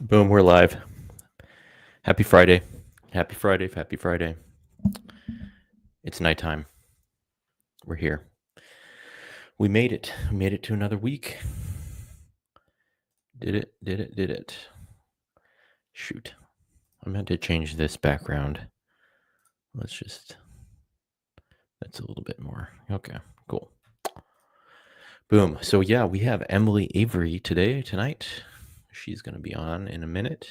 Boom, we're live. Happy Friday. Happy Friday. Happy Friday. It's nighttime. We're here. We made it. We made it to another week. Did it. Shoot. I meant to change this background. That's a little bit more. Okay, cool. Boom. So yeah, we have Emily Avery tonight. She's going to be on in a minute.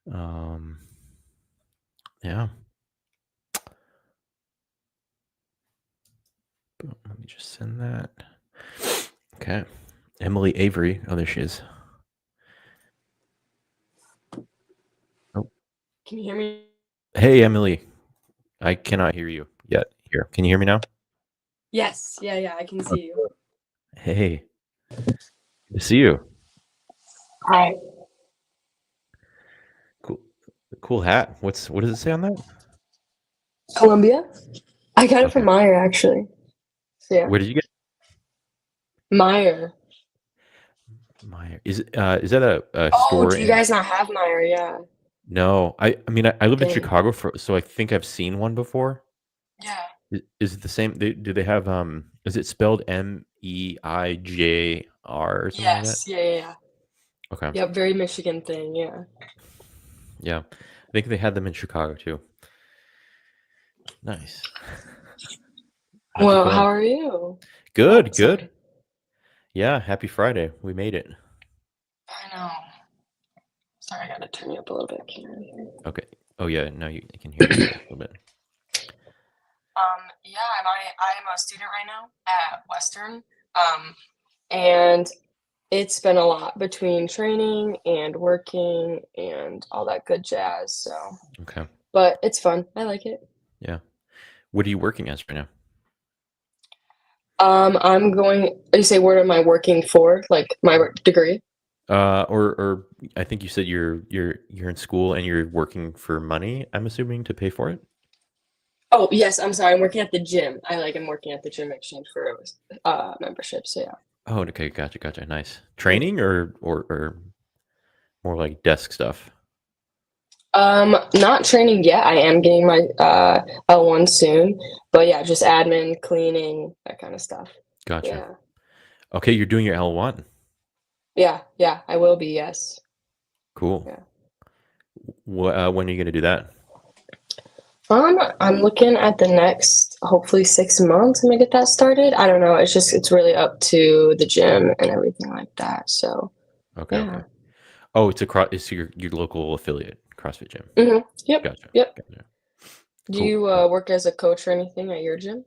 Yeah. Boom. Let me just send that. Okay. Emily Avery. Oh, there she is. Can you hear me? Hey, Emily. I cannot hear you yet. Here. Can you hear me now? Yes. Yeah, I can see you. Hey. Good to see you. Hi. Cool hat. What does it say on that? Columbia? I got it Okay. from Meyer, actually. So, yeah. Where did you get Meyer. Meyer? Is that a Oh, store do you in? guys not have Meyer? Yeah. No. I mean I lived in Dang. Chicago so I think I've seen one before. Yeah. Is it the same? Do they have is it spelled MEIJR or something like that? Yes. Yeah. Okay. Yep. Very Michigan thing. Yeah. Yeah. I think they had them in Chicago too. Nice. How's it Well, going? how are you? Good, Oh, good. sorry. Yeah, happy Friday. We made it. I know. Sorry, I gotta turn you up a little bit. Can't really hear you. Okay. Oh yeah, now you can hear me a little bit. Yeah, I'm a student right now at Western. And it's been a lot between training and working and all that good jazz. So, Okay. but it's fun. I like it. Yeah. What are you working as right now? I'm going. You say, what am I working for? Like my degree? Or I think you said you're in school and you're working for money, I'm assuming, to pay for it? Oh, yes. I'm sorry. I'm working at the gym. I'm working at the gym exchange for membership. So yeah. Oh, okay, gotcha. Nice. Yeah. Training or more like desk stuff? Not training yet. I am getting my L1 soon, but yeah, just admin, cleaning, that kind of stuff. Gotcha. Yeah. Okay, you're doing your L1. Yeah, I will be, yes. Cool. Yeah. When are you gonna do that? I'm looking at the next, hopefully 6 months. I'm gonna get that started. I don't know. It's really up to the gym and everything like that. So Okay. yeah. Oh, it's your local affiliate, CrossFit gym. Yep. Gotcha. Yep. Do Cool. you work as a coach or anything at your gym?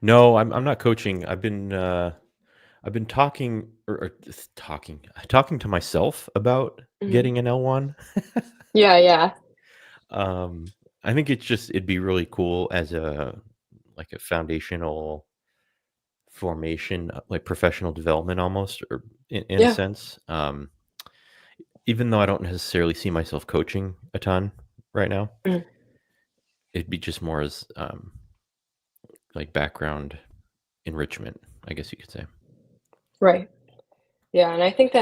No, I'm not coaching. I've been talking talking to myself about Mhm. getting an L1. Yeah. I think it'd be really cool as a foundational formation, like professional development almost, or in a Yeah. sense. Even though I don't necessarily see myself coaching a ton right now, Mhm. it'd be just more as like background enrichment, I guess you could say. Right. Yeah, and I think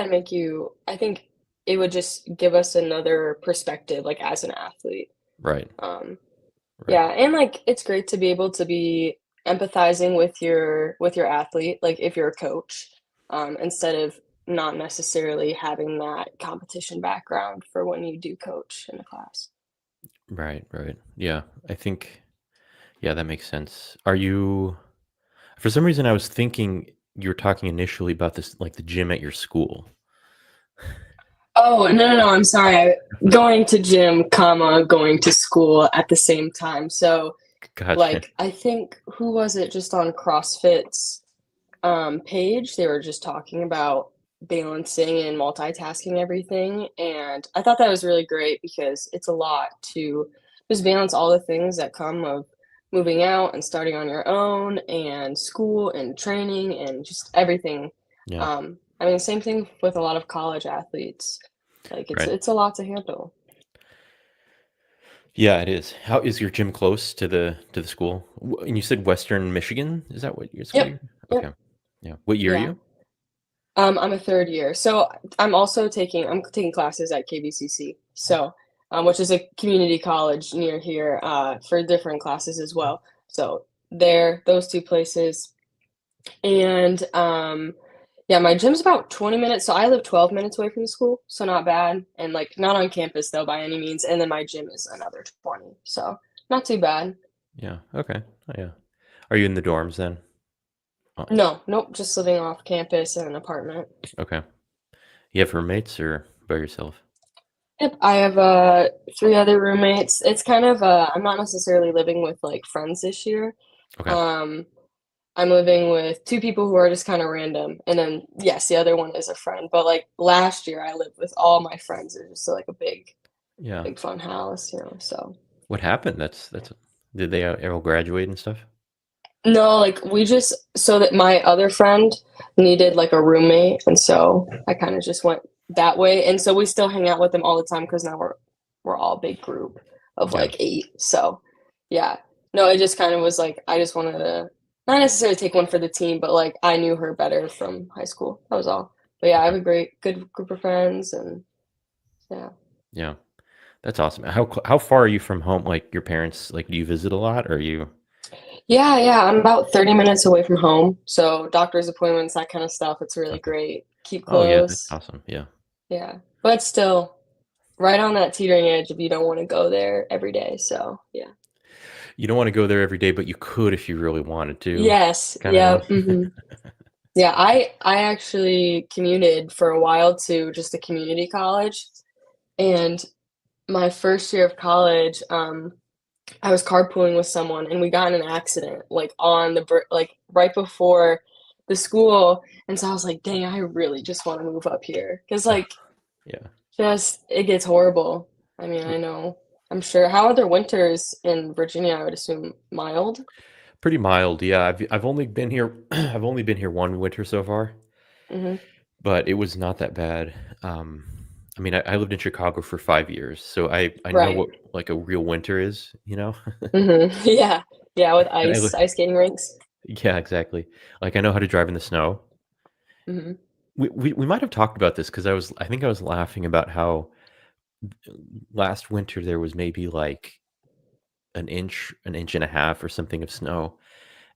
it would just give us another perspective, like as an athlete. Right. Um, Right. yeah, and like it's great to be able to be empathizing with your athlete, like if you're a coach, instead of not necessarily having that competition background for when you do coach in a class. Right. Yeah, I think, yeah, that makes sense. Are you, for some reason, I was thinking you were talking initially about this, like the gym at your school. Oh, no, I'm sorry. Going to gym, comma, going to school at the same time. So, Gotcha. like, I think who was it just on CrossFit's page? They were just talking about balancing and multitasking everything. And I thought that was really great because it's a lot to just balance all the things that come of moving out and starting on your own and school and training and just everything. Yeah. I mean, same thing with a lot of college athletes. Like Right. it's a lot to handle. Yeah, it is. How is your gym close to the school? And you said Western Michigan? Is that what your school? Yep. Okay. Yep. Yeah. What year are Yeah. you? I'm a 3rd year. So, I'm taking classes at KBCC, so, which is a community college near here, for different classes as well. So, there, those 2 places, and, yeah, my gym's about 20 minutes, so I live 12 minutes away from the school, so not bad, and, like, not on campus, though, by any means, and then my gym is another 20, so not too bad. Yeah. Okay. Oh, yeah. Are you in the dorms then? Oh, No, nope, just living off campus in an apartment. okay. You have roommates or by yourself? Yep, I have, 3 other roommates. It's kind of, I'm not necessarily living with, like, friends this year. Okay. Um, I'm living with 2 people who are just kinda random, and then, yes, the other one is a friend, but, like, last year, I lived with all my friends. It was just, like, a Yeah. big fun house, so. What happened? That's did they all graduate and stuff? No, like, we just so that my other friend needed, like, a roommate, and so I kinda just went that way, and so we still hang out with them all the time because now we're all a big group of, Yeah. like, 8, so, yeah. No, it just kind of was like, I just wanted to not necessarily take one for the team, but, like, I knew her better from high school, that was all. But, yeah, I have Okay. a good group of friends, and yeah. Yeah. That's awesome. How far are you from home? Like your parents, like do you visit a lot or are you Yeah, yeah, I'm about 30 minutes away from home, so doctor's appointments, that kinda stuff, it's really okay. great. Keep Oh yeah, that's close. awesome. Yeah. Yeah, but still right on that teetering edge if you don't wanna go there every day, so, yeah. You don't want to go there every day, but you could if you really wanted to, Yes, kind of yeah, thing. mhm. Yeah, I actually commuted for a while to just a community college, and my 1st year of college, I was carpooling with someone, and we got in an accident, like, on the like, right before the school, and so I was like, "Dang, I really just wanna move up here," 'cause, Oh, like, yeah. just it gets horrible. I mean, I know. I'm sure how are their winters in Virginia? I would assume mild? Pretty mild. Yeah. I've only been here I've only been here one winter so far, Mhm. but it was not that bad. Um I mean, I lived in Chicago for 5 years, so I know Right. what like a real winter is, you know? Mhm. Yeah. Yeah, with And ice skating rinks. yeah, exactly. Like I know how to drive in the snow. Mhm. We might have talked about this because I think I was laughing about how last winter there was maybe like an inch and a half or something of snow,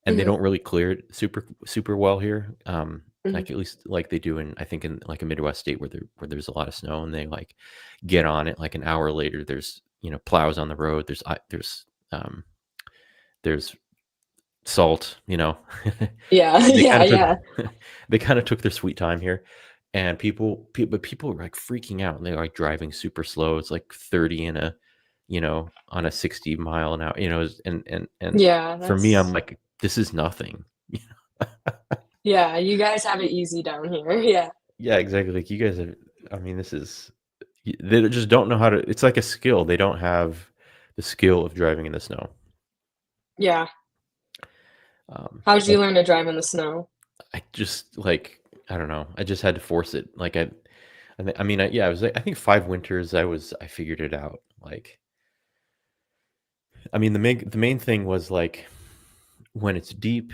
and they Mhm. don't really clear it super well here. Mhm. Like at least like they do in I think in like a Midwest state where there's a lot of snow and they like get on it like an hour later. There's plows on the road. Um, there's salt. Yeah. They Yeah, kind of took yeah. they kind of took their sweet time here, and but people were like freaking out and they're like driving super slow. It's like 30 in a on a 60 mile an hour, and Yeah, for me, I'm that's like, this is nothing. yeah, you guys have it easy down here. Yeah. Yeah, exactly. Like you guys are, I mean, this is, they just don't know how to, it's like a skill. They don't have the skill of driving in the snow. Yeah. How'd So you learn to drive in the snow? I just like, I don't know. I just had to force it. Like I mean, yeah, I was like, I think 5 winters I figured it out. Like, I mean, the main thing was like when it's deep,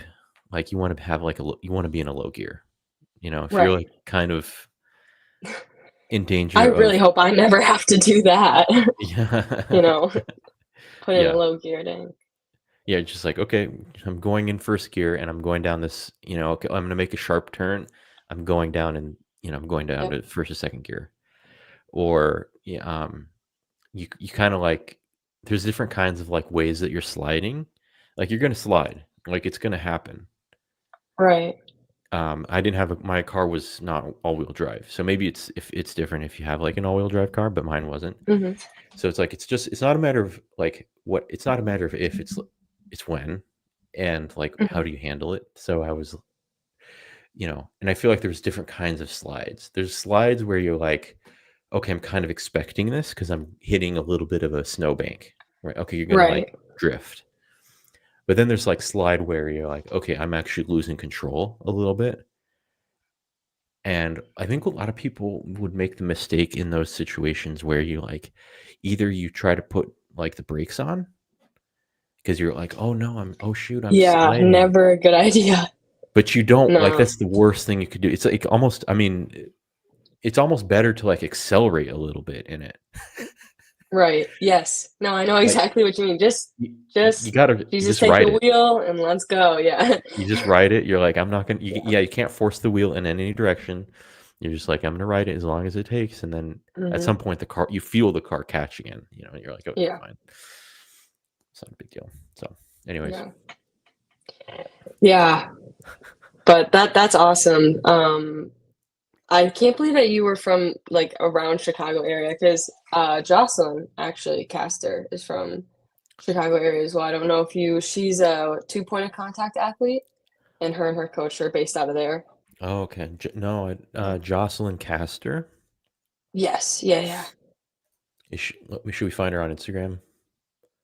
like you want to have like you want to be in a low gear. If you're Right. like kind of in I danger of really hope I never have to do that, you yeah. know, put in a Yeah. low gear, dang. Yeah, just like, okay, I'm going in first gear and I'm going down this, okay, I'm gonna make a sharp turn. I'm going down and I'm going down Yep. to first or second gear. Or yeah, you kind of like there's different kinds of like ways that you're sliding. Like you're gonna slide. Like it's gonna happen. Right. I didn't have my car was not all-wheel drive. So maybe it's different if you have like an all-wheel drive car, but mine wasn't. Mhm. So it's like it's not a matter of like what it's not a matter of if it's when and like how Mhm. do you handle it. So I was, and I feel like there's different kinds of slides. There's slides where you're like, okay, I'm kind of expecting this because I'm hitting a little bit of a snowbank, right? Okay, you're gonna like Right. drift. But then there's like slide where you're like, okay, I'm actually losing control a little bit. And I think a lot of people would make the mistake in those situations where you like either you try to put like the brakes on because you're like, oh no, oh shoot, I'm Yeah, sliding. never a good idea. but you don't like No. that's the worst thing you could do. It's like almost, I mean, it's almost better to like accelerate a little bit in it. Right. Yes. No, I know Like exactly what you mean. you Just gotta you just just take ride the it. wheel and let's go. Yeah. You just ride it. You're like, I'm not gonna. Yeah. Yeah, you can't force the wheel in any direction. You're just like, I'm gonna ride it as long as it takes, and then at Mhm. some point the car, you feel the car catch again. You know, and you're like, okay, Yeah. fine. It's not a big deal. So, anyways, Yeah. Yeah. But that's awesome. I can't believe that you were from, like, around Chicago area because Jocelyn, actually, Caster is from Chicago area as well. I don't know if you she's a two-point of contact athlete, and her coach are based out of there. oh, okay. No, Jocelyn Castor. Yes. Yeah, yeah. Should we find her on Instagram?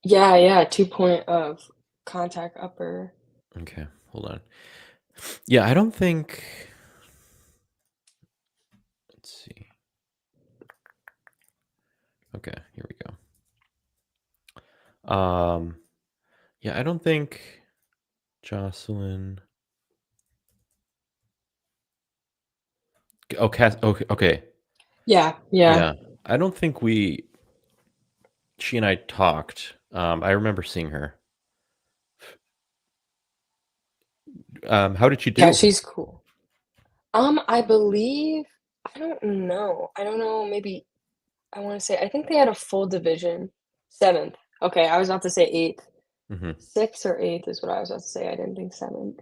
Yeah, yeah, two-point of contact upper. Okay, hold on. Yeah, I don't think. Let's see. Okay, here we go. Yeah, I don't think Jocelyn. Oh, Okay, okay. Yeah, yeah. Yeah, I don't think we. She and I talked. I remember seeing her. How did she Yeah, do? she's cool. I believe I don't know, maybe I wanna say I think they had a full division. 7th. Okay, I was about to say 8th. Hmm. 6th or 8th is what I was about to say, I didn't think 7th.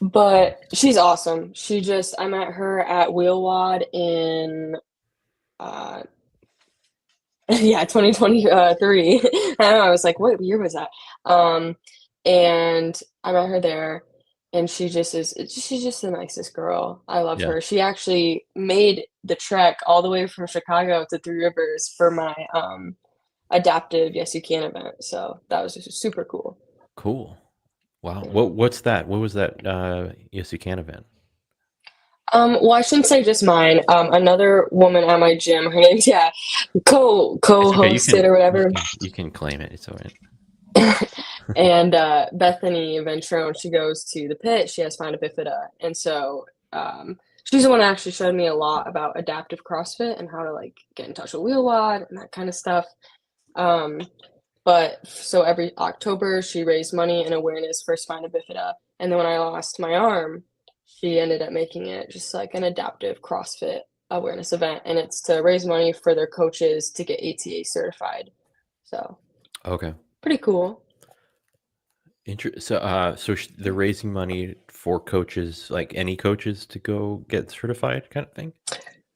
But she's awesome. She just I met her at Wheelwad in, uh yeah, 2020, 3. I know, I was like, "What year was that?" Um, and I met her there, and she's just the nicest girl. I love Yeah. her. She actually made the trek all the way from Chicago to Three Rivers for my, adaptive Yes You Can event, so that was just super cool. Cool. Wow. Yeah. What's that? What was that? Yes, you can event. Well, I shouldn't say just mine. Another woman at my gym, her name's yeah, It's okay. co-hosted or whatever. You can claim it. It's all right. And Bethany Ventrone, she goes to the pit. She has spina bifida, and so she's the one that actually showed me a lot about adaptive CrossFit and how to like get in touch with wheel wad and that kind of stuff. Um, but so every October, she raised money and awareness for spina bifida, and then when I lost my arm, she ended up making it just like an adaptive CrossFit awareness event, and it's to raise money for their coaches to get ATA certified. So Okay. pretty cool. They're raising money for coaches, like any coaches, to go get certified, kind of thing.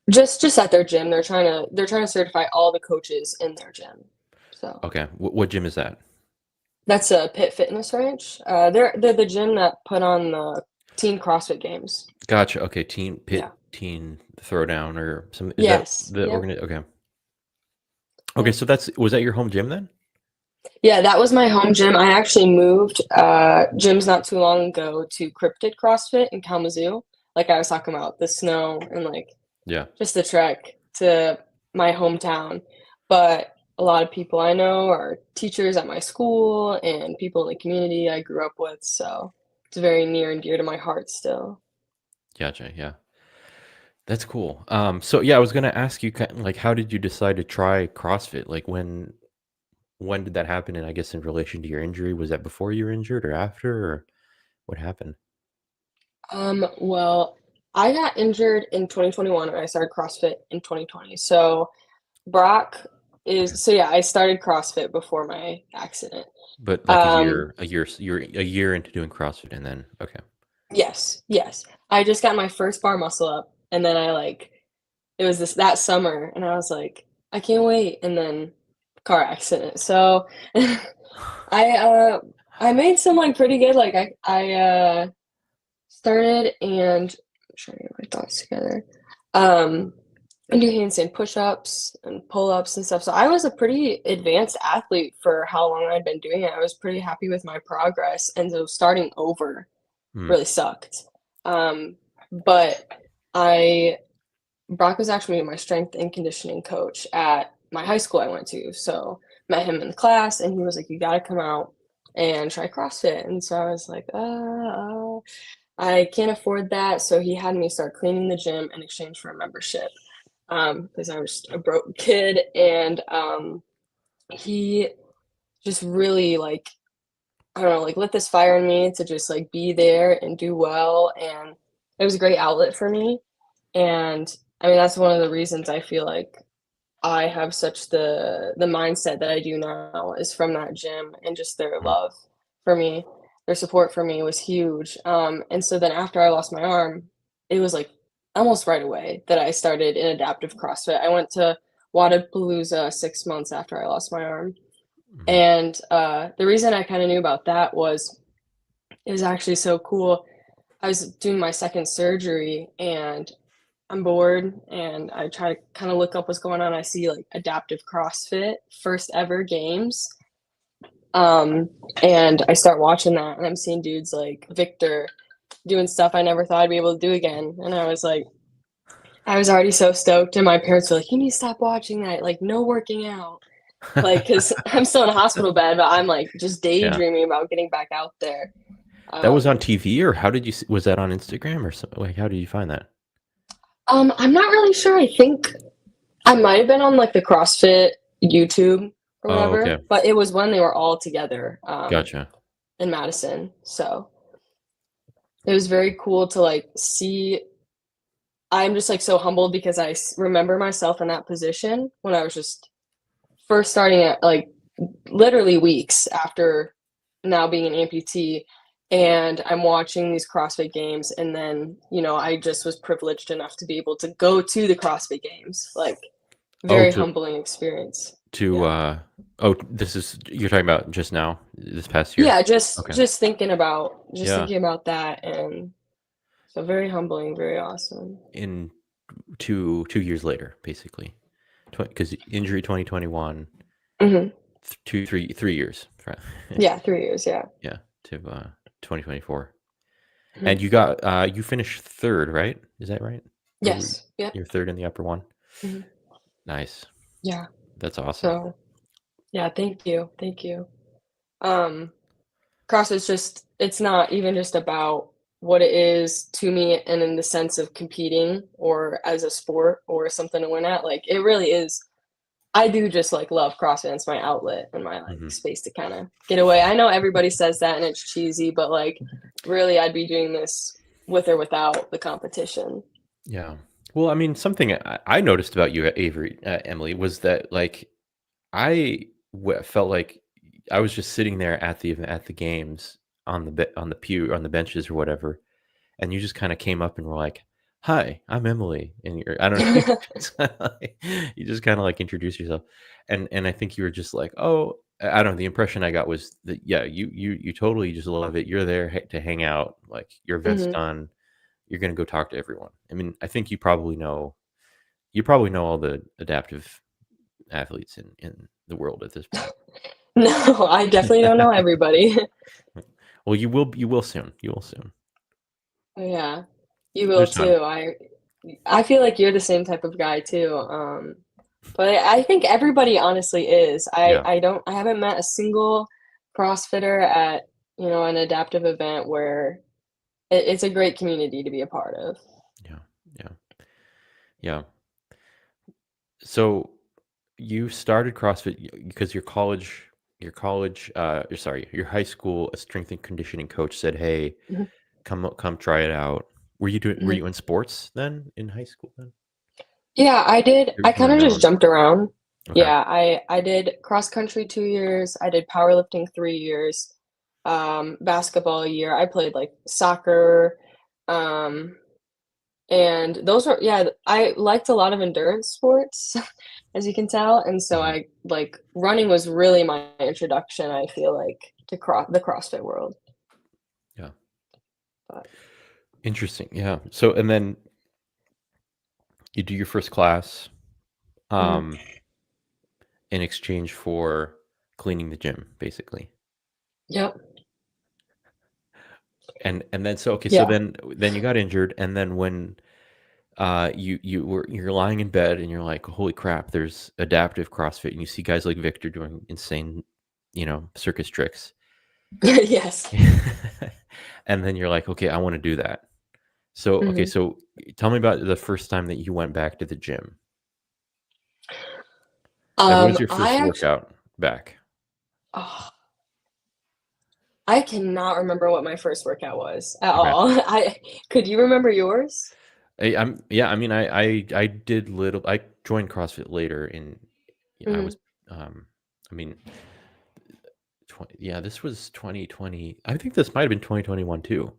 Just at their gym, they're trying to certify all the coaches in their gym. So Okay. What gym is that? that's a Pit Fitness Ranch. They're the gym that put on the Teen CrossFit Games. Gotcha. Okay. Yeah. Teen Throwdown or some. Is that Yes. the Yep. organ? Okay. Okay. Yep. So was that your home gym then? Yeah, that was my home gym. I actually moved gyms not too long ago to Cryptid CrossFit in Kalamazoo. Like I was talking about the snow and like Yeah. just the trek to my hometown. But a lot of people I know are teachers at my school and people in the community I grew up with, so it's very near and dear to my heart still. Gotcha. Yeah. That's cool. So yeah, I was gonna ask you, like, how did you decide to try CrossFit? Like, when did that happen? And I guess in relation to your injury, was that before you were injured or after, or what happened? Well, I got injured in 2021 and I started CrossFit in 2020. So Brock Okay. is so yeah, I started CrossFit before my accident. But like Um, you're a year into doing CrossFit, and then okay, yes, yes. I just got my first bar muscle up and then I like it was that summer, and I was like, "I can't wait," and then car accident. So, I, uh, I made some, like, pretty good like, started and I'm trying to get my thoughts together. Um, I do handstand push-ups and pull-ups and stuff, so I was a pretty advanced athlete for how long I'd been doing it. I was pretty happy with my progress, and so starting over hmm, really sucked. But I Brock was actually my strength and conditioning coach at my high school I went to. So met him in class and he was like, "You gotta come out. and try CrossFit. And so I was like, I can't afford that. So he had me start cleaning the gym in exchange for a membership because I was a broke kid. And he just really like, I don't know, like lit this fire in me to just like be there and do well. And it was a great outlet for me. And I mean, that's one of the reasons I feel like I have such the mindset that I do now is from that gym and just their Mm, love for me. Their support for me was huge. And so then after I lost my arm, it was like almost right away that I started in adaptive CrossFit. I went to Wadapalooza 6 months after I lost my arm. mhm, And the reason I kind of knew about that was it was actually so cool. I was doing my second surgery and I'm bored and I try to kind of look up what's going on. I see like adaptive CrossFit first ever games. Um, and I start watching that and I'm seeing dudes like Victor doing stuff I never thought I'd be able to do again. And I was like, I was already so stoked. And my parents were like, you need to stop watching that. Like, no working out. Like, cause I'm still in a hospital bed, but I'm like just yeah. daydreaming about getting back out there. That was on Um, TV, or how did you was that on Instagram or something? Like, how did you find that? I'm not really sure. I think I might have been on like the CrossFit YouTube or Oh, whatever, okay. but it was when they were all together Gotcha. in Madison. So it was very cool to like see. I'm just like so humbled because remember myself in that position when I was just first starting at like literally weeks after now being an amputee. And I'm watching these CrossFit games. And then, I just was privileged enough to be able to go to the CrossFit games. Like, Oh, very humbling experience. to Yeah. oh, this is you're talking about just now, this past year? Yeah, just Okay. just thinking about just Yeah. thinking about that, and so very humbling, very awesome. In 2 years later, basically. Because injury 2021, Mhm. 3 years. Yeah, 3 years, yeah. Yeah, to 2024. Mhm. And you finished third, right? Is that right? Or Yes, yep. you're third in the upper one? Mhm. Nice. Yeah, That's awesome. so yeah, thank you. Um, CrossFit's just it's not even just about what it is to me and in the sense of competing or as a sport or something to win at, like, it really is I do just, like, love CrossFit, it's my outlet and my, like, Mhm. space to kinda get away. I know everybody says that and it's cheesy, but, like, really, I'd be doing this with or without the competition. Yeah. Well, I mean, something I noticed about you, Avery, Emily, was that like felt like I was just sitting there at the games on on the pew on the benches or whatever, and you just kind of came up and were like, "Hi, I'm Emily," and I don't know, you just kind of like introduced yourself, and I think you were just like, "Oh." I don't know. The impression I got was that yeah, you totally just love it. You're there to hang out. Like your event's Mhm. done, you're gonna go talk to everyone. I mean, I think you probably know all the adaptive athletes in the world at this point. No, I definitely don't know everybody. Well, you will soon. You will soon. Yeah, you will There's time. too. I feel like you're the same type of guy too, but I think everybody honestly is. Yeah, I haven't met a single CrossFitter at, an adaptive event where it's a great community to be a part of. yeah, yeah, yeah. So you started CrossFit because your high school strength and conditioning coach said, "Hey, Mhm, come try it out." Were mhm. you in sports then in high school then? Yeah, I did. You're I more kinda just known. jumped around. Okay. Yeah, I did cross country 2 years, I did powerlifting 3 years, basketball a year, I played, like, soccer, um, and those were yeah, I liked a lot of endurance sports, as you can tell, and so Mhm. running was really my introduction, I feel like, to the CrossFit world, Yeah. but Interesting. Yeah. So and then you do your first class. mhm. Um, in exchange for cleaning the gym, basically. Yep. And then so okay, so Yeah. then you got injured, and then when you're lying in bed and you're like, holy crap, there's adaptive CrossFit, and you see guys like Victor doing insane, circus tricks. Yes. And then you're like, okay, I want to do that. So, okay, Mhm. so tell me about the first time that you went back to the gym. Like, what was your I first actually, workout back? oh, I cannot remember what my first workout was at Okay. all. I could you remember yours? Yeah, I mean, I did little. I joined CrossFit later in. Yeah, I Mhm. was, I mean, yeah, this was 2020. I think this might have been 2021 too.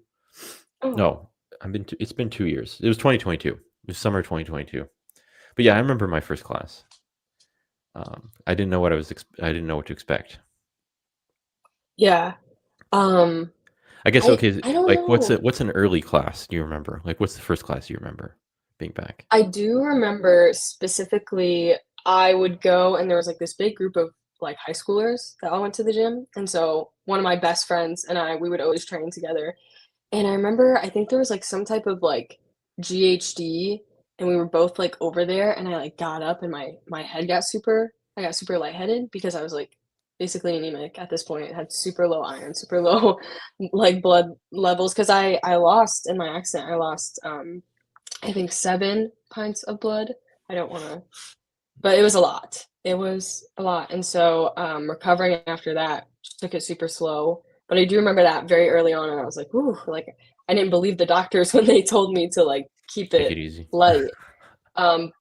Oh, No, it's been 2 years. It was 2022. It was summer 2022. But yeah, I remember my first class. I didn't know what I didn't know what to expect. yeah. Um, I guess I okay, I don't like know. what's an early class? Do you remember? Like, what's the first class you remember being back? I do remember specifically I would go and there was, like, this big group of, like, high schoolers that all went to the gym, and so one of my best friends and I, we would always train together. And I remember, I think there was, like, some type of, like, GHD, and we were both, like, over there, and I, like, got up and my head got super I got super lightheaded because I was, like, basically anemic at this point, had super low iron, super low, like, blood levels because I lost in my accident, I lost, I think 7 pints of blood. I don't wanna but it was a lot. It was a lot, and so, recovering after that just took it super slow, but I do remember that very early on, and I was like, "Ooh," like, I didn't believe the doctors when they told me to, like, keep Take it it easy. light,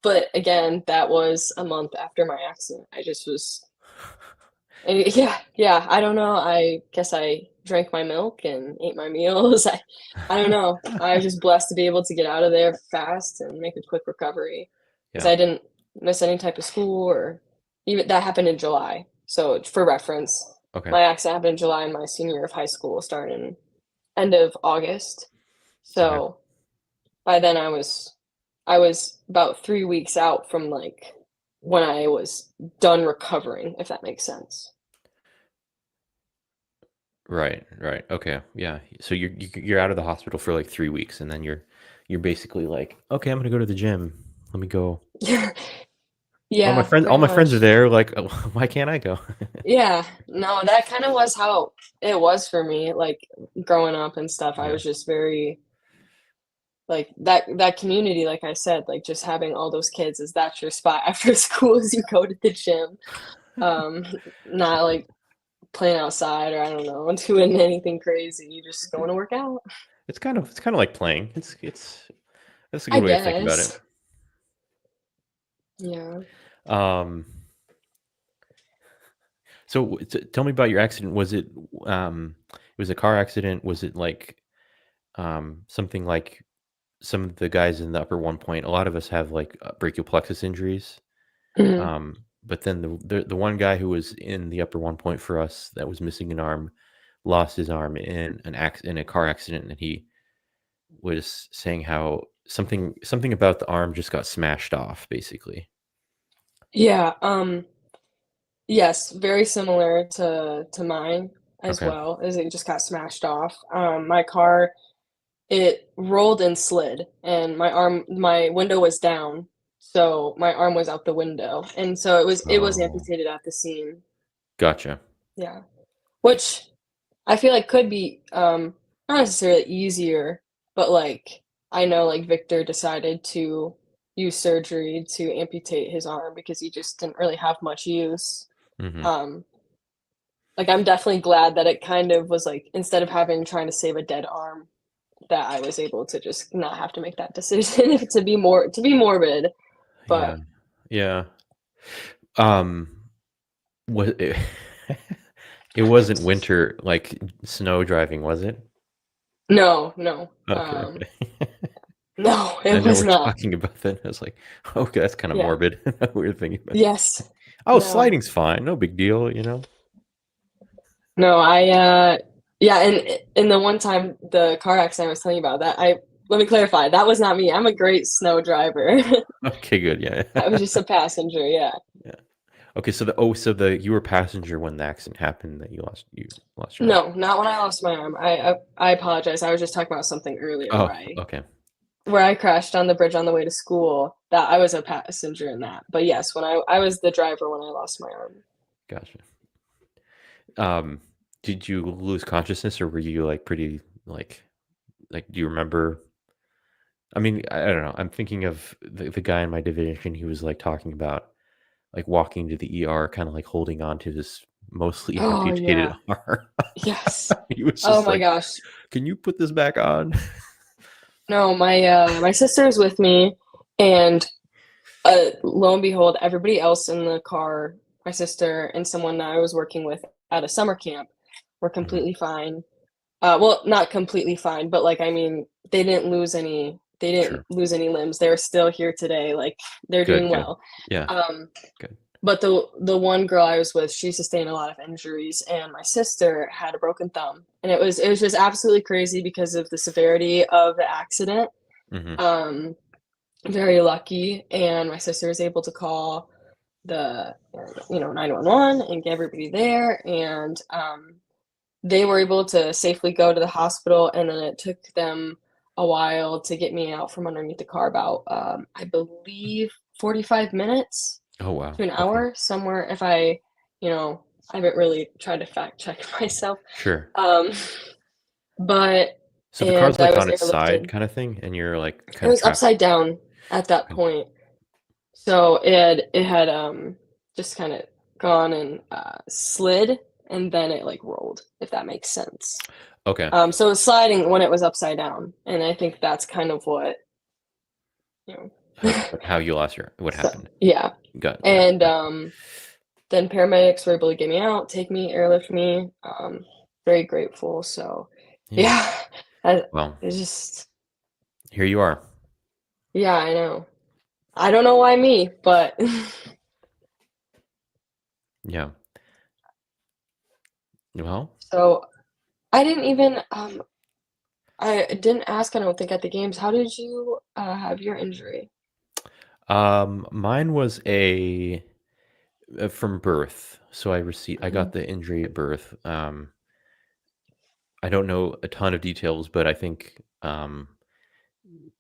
but again, that was a month after my accident. I just was yeah, yeah, I don't know, I guess I drank my milk and ate my meals. I don't know. I was just blessed to be able to get out of there fast and make a quick recovery because Yeah. I didn't miss any type of school or even that happened in July. So for reference, Okay. my accident happened in July and my senior year of high school started in end of August. Okay. So by then I was about 3 weeks out from, like, when I was done recovering, if that makes sense. Right. Right. Okay. Yeah. So you're out of the hospital for like 3 weeks, and then you're basically like, okay, I'm gonna go to the gym. Let me go. Yeah, All pretty my friends are much. there. Like, why can't I go? Yeah, no, that kinda was how it was for me, like, growing up and stuff, I Yeah. was just very like, that community, like I said, like, just having all those kids is that's your spot after school is you go to the gym, um, not, like, playing outside or I don't know, doing anything crazy, you just going to work out. It's kind of like playing. It's that's a I good way to think about it. guess. Yeah. Um, so tell me about your accident. It was a car accident? Was it like something like some of the guys in the upper one point? A lot of us have like brachial plexus injuries. Mhm. But then the one guy who was in the upper one point for us that was missing an arm lost his arm in in a car accident, and he was saying how something about the arm just got smashed off, basically. Yeah, yes, very similar to mine as Okay. well, as it just got smashed off, my car it rolled and slid, and my window was down, so my arm was out the window, and so it was Oh, amputated at the scene. gotcha. Yeah. Which I feel like could be, not necessarily easier, but, like, I know, like, Victor decided to use surgery to amputate his arm because he just didn't really have much use. Hmm. Um, like, I'm definitely glad that it kind of was, like, instead of having trying to save a dead arm, that I was able to just not have to make that decision to be morbid, Yeah, but yeah. Um, what it, it wasn't winter like snow driving, was it? no, no, Okay, okay. no, I it know was we're not. talking about that. I was like, okay, that's kind of Yeah. morbid. Weird thinking about. Yes. Oh, No. sliding's fine, no big deal, you know. No, yeah, and in the one time the car accident I was telling you about, that I let me clarify, that was not me, I'm a great snow driver. Okay, good, yeah. I was just a passenger, yeah. Yeah. Okay, so the you were a passenger when the accident happened that you lost your arm. No, not when I lost my arm. I apologize, I was just talking about something earlier Oh, okay, where I crashed on the bridge on the way to school, that I was a passenger in that, but yes, when I was the driver when I lost my arm. gotcha. Um, Did you lose consciousness, or were you, like, pretty, do you remember? I mean, I don't know. I'm thinking of the guy in my division. He was, like, talking about, like, walking to the ER, kinda, like, holding on to this mostly Oh, amputated yeah. arm. Yes. He was Oh just my like, gosh. "Can you put this back on?" No, my sister's with me, and, lo and behold, everybody else in the car, my sister and someone that I was working with at a summer camp were Mhm. completely fine. Well, not completely fine, but, like, I mean, they didn't Sure. lose any limbs. They're still here today, like, they're Good, doing good. well. Yeah, Um, good. but the one girl I was with, she sustained a lot of injuries, and my sister had a broken thumb, and it was just absolutely crazy because of the severity of the accident. Mhm. Um, Very lucky, and my sister was able to call the, 911 and get everybody there, and, they were able to safely go to the hospital, and then it took them a while to get me out from underneath the car, about, I believe 45 minutes Oh, wow. to an Okay. hour, somewhere if I you know, I haven't really tried to fact check myself, Sure. um, but So the and car's, I like, was on its side airlifted. kinda thing, and you're, like, It kinda was trapped. upside down at that Okay. point. So it had, just kinda gone and, slid, and then it, like, rolled, if that makes sense. Okay. So it was sliding when it was upside down, and I think that's kind of what, you know. How you lost your what So happened? yeah, and, Gotcha. then paramedics were able to get me out, take me, airlift me, very grateful, so Yeah. yeah, I Well, it's just here you are. yeah, I know. I don't know why me, but Yeah. Well, so I didn't even, I didn't ask, I don't think, at the games, how did you, have your injury? mine was from birth. So I Mhm, got the injury at birth. I don't know a ton of details, but I think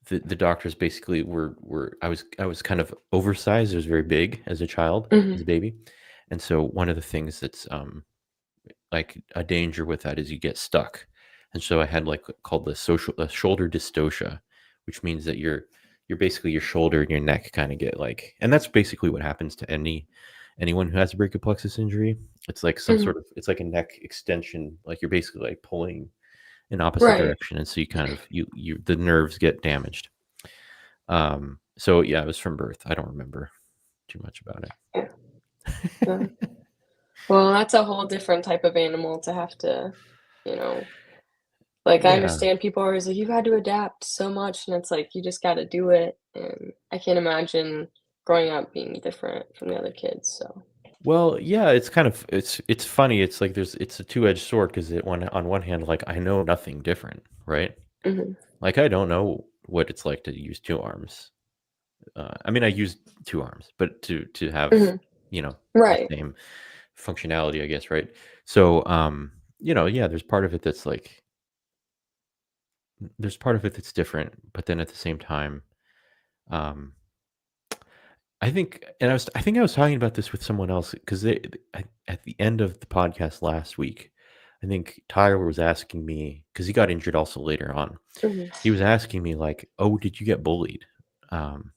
the doctors basically were I was kind of oversized. I was very big as a child, as mhm, a baby, and so one of the things that's like a danger with that is you get stuck. And so I had like called the social shoulder dystocia, which means that you're basically your shoulder and your neck kind of get like, and that's basically what happens to anyone who has a brachial plexus injury. It's like some mhm, sort of it's like a neck extension, like you're basically like pulling in opposite right, direction, and so you kind of the nerves get damaged. So yeah, it was from birth. I don't remember too much about yeah, yeah. it. Well, that's a whole different type of animal to have to, you know like, I Yeah. understand people are always like, "You've had to adapt so much," and it's like, you just gotta do it, and I can't imagine growing up being different from the other kids, so Well, yeah, it's kind of it's funny. It's like it's a two-edged sword because it one on one hand, like I know nothing different, right? mhm, Like I don't know what it's like to use two arms. I mean, I use two arms, but to have mhm, you know the right, same functionality, I guess, right? So, yeah, there's part of it that's different, but then at the same time, um, I think I was talking about this with someone else because at the end of the podcast last week, I think Tyler was asking me because he got injured also later on. mhm, He was asking me like, "Oh, did you get bullied?" Um,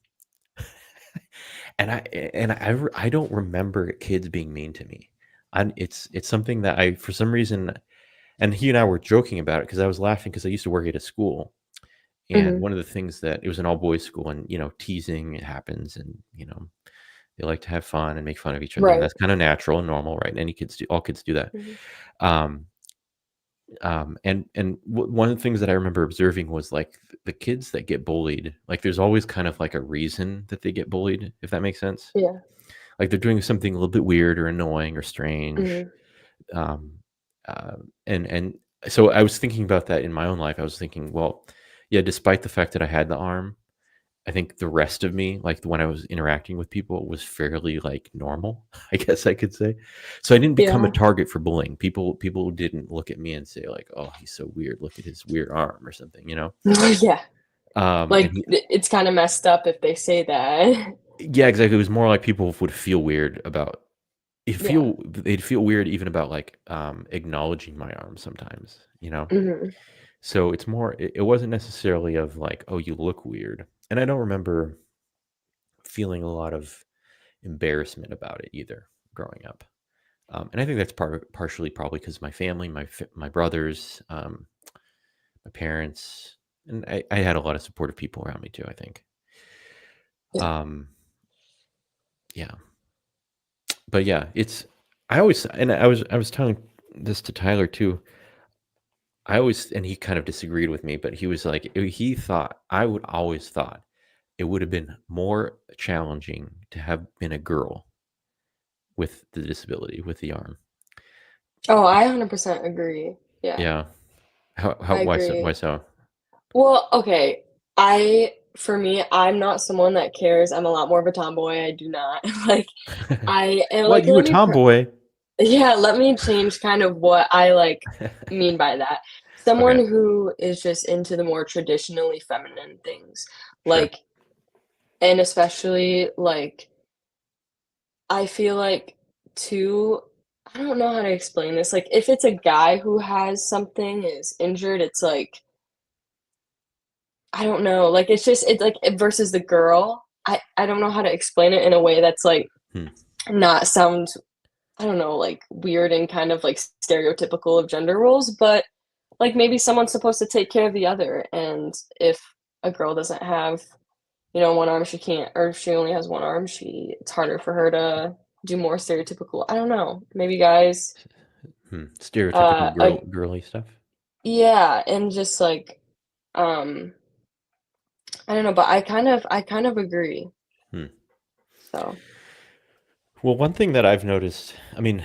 I don't remember kids being mean to me. It's something that I for some reason, and he and I were joking about it because I was laughing because I used to work at a school, and mhm, one of the things that it was an all boys school, and teasing happens, and they like to have fun and make fun of each other, and right, that's kinda natural and normal, right? Any kids do all kids do that. mhm, Um, and one of the things that I remember observing was, like, the kids that get bullied, like, there's always kind of, like, a reason that they get bullied, if that makes sense. yeah, Like, they're doing something a little bit weird or annoying or strange, mhm, um, and so I was thinking about that in my own life. I was thinking, well, yeah, despite the fact that I had the arm, I think the rest of me, like, when I was interacting with people was fairly, like, normal, I guess I could say. So I didn't become a yeah, target for bullying. People didn't look at me and say like, "Oh, he's so weird. Look at his weird arm," or something, you know? yeah, And like, he it's kinda messed up if they say that. Yeah, exactly. It was more like people would feel weird about, Yeah. they'd feel weird even about like acknowledging my arm sometimes, you know? Mhm. So it's more it wasn't necessarily of like, oh, you look weird. And I don't remember feeling a lot of embarrassment about it either growing up. And I think that's partially probably because my family, my brothers, my parents, and I had a lot of supportive people around me too. I think, Yeah. um, yeah, but yeah, it's I always and I was telling this to Tyler too. I always and he kind of disagreed with me, but he was like he thought I would always thought it would have been more challenging to have been a girl with the disability with the arm. Oh, I 100% agree. Yeah, Yeah, how I why agree. so? Well, okay. For me, I'm not someone that cares. I'm a lot more of a tomboy. I do not like. I am What, like. you a tomboy? Yeah. Let me change kind of what I like mean by that. Okay, Someone who is just into the more traditionally feminine things, sure. like, and especially like I feel like too. I don't know how to explain this. Like, if it's a guy who has something is injured, it's like I don't know, like, it's like versus the girl, I don't know how to explain it in a way that's, like, Hmm. not sound, I don't know, like, weird and kind of, like, stereotypical of gender roles, but, like, maybe someone's supposed to take care of the other, and if a girl doesn't have, one arm, she can't or if she only has one arm, she it's harder for her to do more stereotypical I don't know, maybe guys, Stereotypical like girly stuff. yeah, and just, like, um, I don't know, but I kind of agree, Hmm. so Well, one thing that I've noticed, I mean,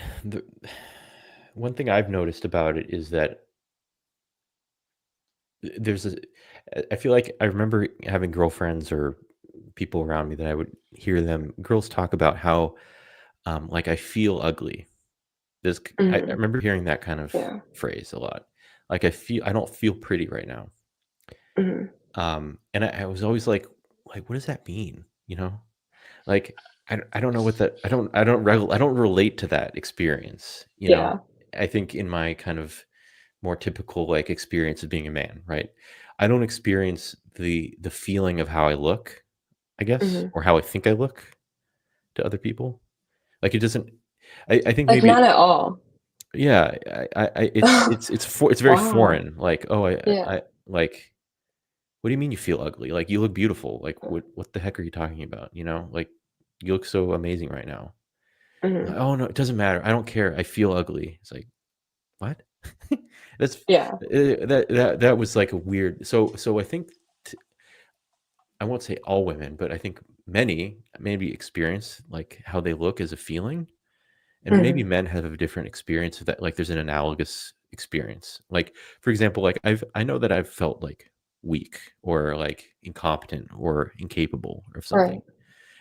one thing I've noticed about it is that there's a, I feel like I remember having girlfriends or people around me that I would hear them, girls talk about how, like, I feel ugly. I Mhm. remember hearing that kind of Yeah. phrase a lot. Like, I don't feel pretty right now. Mhm. And I was always like, what does that mean? You know? Like, I don't know what that I don't relate to that experience, you know? Yeah. I think in my kind of more typical, like, experience of being a man, right? I don't experience the feeling of how I look, I guess, Mhm. or how I think I look to other people. Like, it doesn't I think Like, maybe not at all. yeah, it's very Wow. foreign, like, "Oh, Yeah. like, what do you mean you feel ugly? Like, you look beautiful. Like, what the heck are you talking about?" You know? Like, "You look so amazing right now." Like, Mhm. "Oh, no, it doesn't matter. I don't care. I feel ugly." It's like, "What?" That's Yeah. that was, like, a weird so I think t I won't say all women, but I think many maybe experience, like, how they look as a feeling, and maybe Mhm. men have a different experience of that, like, there's an analogous experience. Like, for example, like, I know that I've felt, like, weak or, like, incompetent or incapable of something. Right.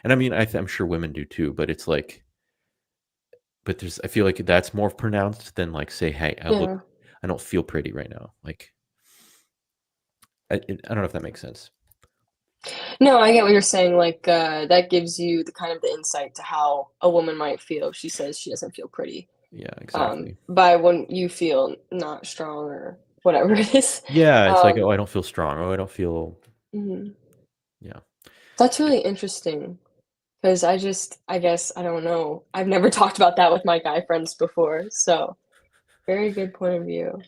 And I mean, I'm sure women do too, but it's like but there's I feel like that's more pronounced than, like, say, "Hey, Yeah. I don't feel pretty right now." Like, I don't know if that makes sense. No, I get what you're saying, like, that gives you the kind of the insight to how a woman might feel if she says she doesn't feel pretty, Yeah, exactly. by when you feel not strong or whatever it is. Yeah, it's like, "Oh, Um, I don't feel strong. Oh, I don't feel" mhm. yeah. That's really interesting. 'Cause I guess, I don't know, I've never talked about that with my guy friends before, so very good point of view.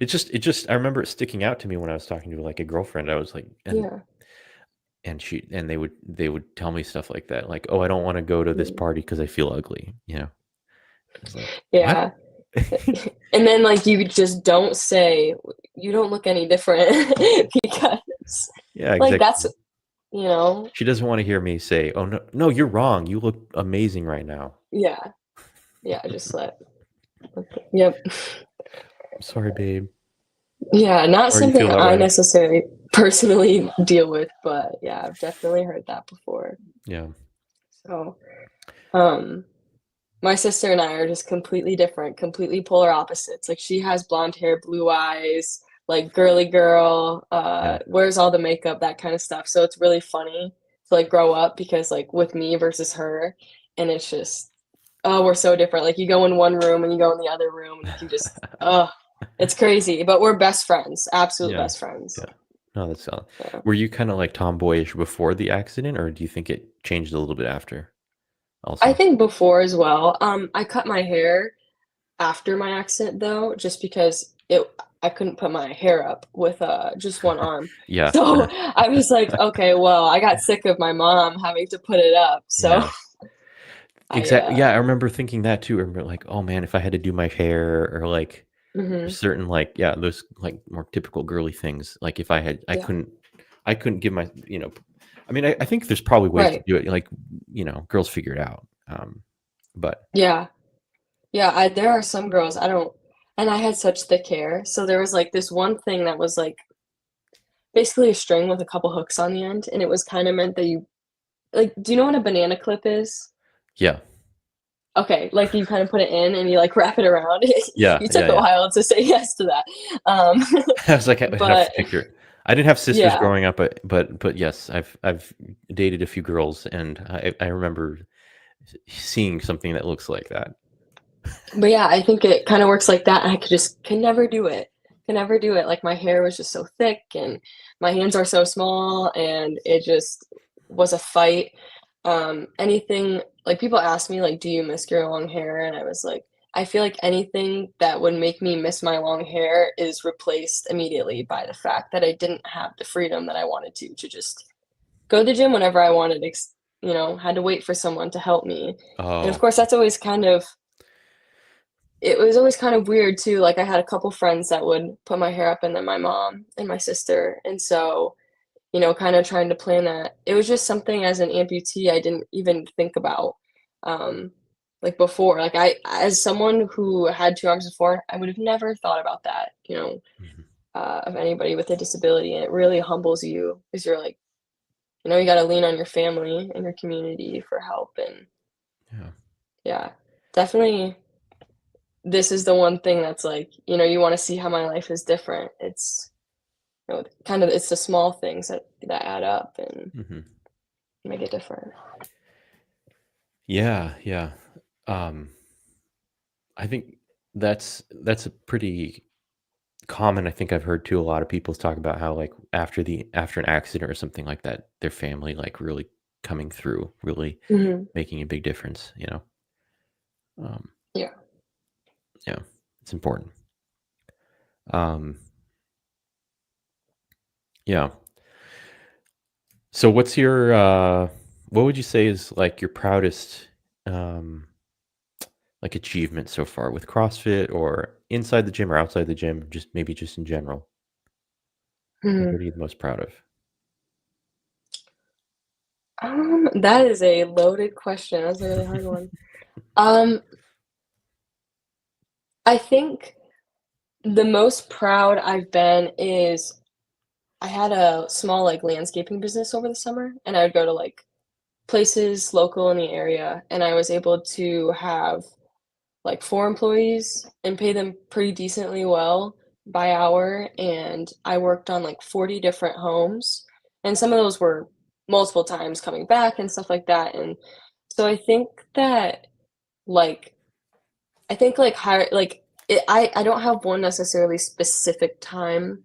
It just I remember it sticking out to me when I was talking to, like, a girlfriend. I was like Yeah. and they would tell me stuff like that, like, "Oh, I don't wanna go to this Mhm. party because I feel ugly," you know? It's like, "What?" Yeah. And then, like, you just don't say, "You don't look any different," because, Yeah, like, that's exactly. you know? She doesn't wanna hear me say, "Oh, no, you're wrong. You look amazing right now." Yeah. Yeah, just let okay. Yep. "I'm sorry, babe. Yeah, not Sorry you feel something that I way." necessarily personally deal with, but, yeah, I've definitely heard that before. Yeah. So, um my sister and I are just completely different, completely polar opposites. Like, she has blonde hair, blue eyes, like, girly girl, Yeah. wears all the makeup, that kinda stuff, so it's really funny to, like, grow up because, like, with me versus her, and it's just Oh, we're so different. Like, you go in one room and you go in the other room, and you can just it's crazy, but we're best friends, absolute Yeah. best friends. Yeah. No, that's solid. Yeah. Were you kinda, like, tomboyish before the accident, or do you think it changed a little bit after I also? think before as well. I cut my hair after my accident though, just because I couldn't put my hair up with, just one arm. Yeah. So, I was like, "Okay, well, I got sick of my mom having to put it up," so Yeah. I, Yeah, I remember thinking that too. I remember like, "Oh, man, if I had to do my hair," or, like, mhm, certain, like yeah, those, like, more typical girly things, like, if I had yeah, I couldn't give my I mean, I think there's probably ways to right, do it, like, girls figure it out, but yeah. Yeah, there are some girls I don't and I had such thick hair, so there was, like, this one thing that was, like, basically a string with a couple hooks on the end, and it was kinda meant that you like, do you know what a banana clip is? yeah. Okay, like, you kinda put it in and you, like, wrap it around. Yeah, You yeah, took a yeah. while to say yes to that. Um, I was like, I have to but picture it. I didn't have sisters yeah, growing up, but yes, I've dated a few girls, and I remember seeing something that looks like that. but yeah, I think it kinda works like that, and I can never do it. Can never do it, like, my hair was just so thick, and my hands are so small, and it just was a fight. Anything like, people ask me, like, "Do you miss your long hair?" And I was like, "I feel like anything that would make me miss my long hair is replaced immediately by the fact that I didn't have the freedom that I wanted to just go to the gym whenever I wanted, had to wait for someone to help me." And, of Oh, course, that's always kind of it was always kind of weird too, like, I had a couple friends that would put my hair up and then my mom and my sister, and so, kinda trying to plan that. It was just something as an amputee I didn't even think about, um, like, before, like, I as someone who had 2 arms before, I would have never thought about that, mhm, of anybody with a disability, and it really humbles you because 'cause you're like, you gotta lean on your family and your community for help, and yeah, yeah, definitely this is the one thing that's like, you wanna see how my life is different. It's the small things that add up and mhm. make it different. Yeah, yeah. Um, I think that's a pretty common. I think I've heard too. A lot of people talk about how like after an accident or something like that, their family like really coming through, really Mhm. making a big difference. Um, Yeah. yeah, it's important. Um, yeah. So what would you say is like your proudest um like achievement so far with CrossFit or inside the gym or outside the gym, just maybe just in general? Like Mhm. what are you the most proud of? That is a loaded question. That's a really hard one. Um, I think the most proud I've been is I had a small, like, landscaping business over the summer, and I would go to, like, places local in the area, and I was able to have like 4 employees and pay them pretty decently well by hour, and I worked on, like, 40 different homes, and some of those were multiple times coming back and stuff like that, and so I think that, like hire like, I don't have one necessarily specific time,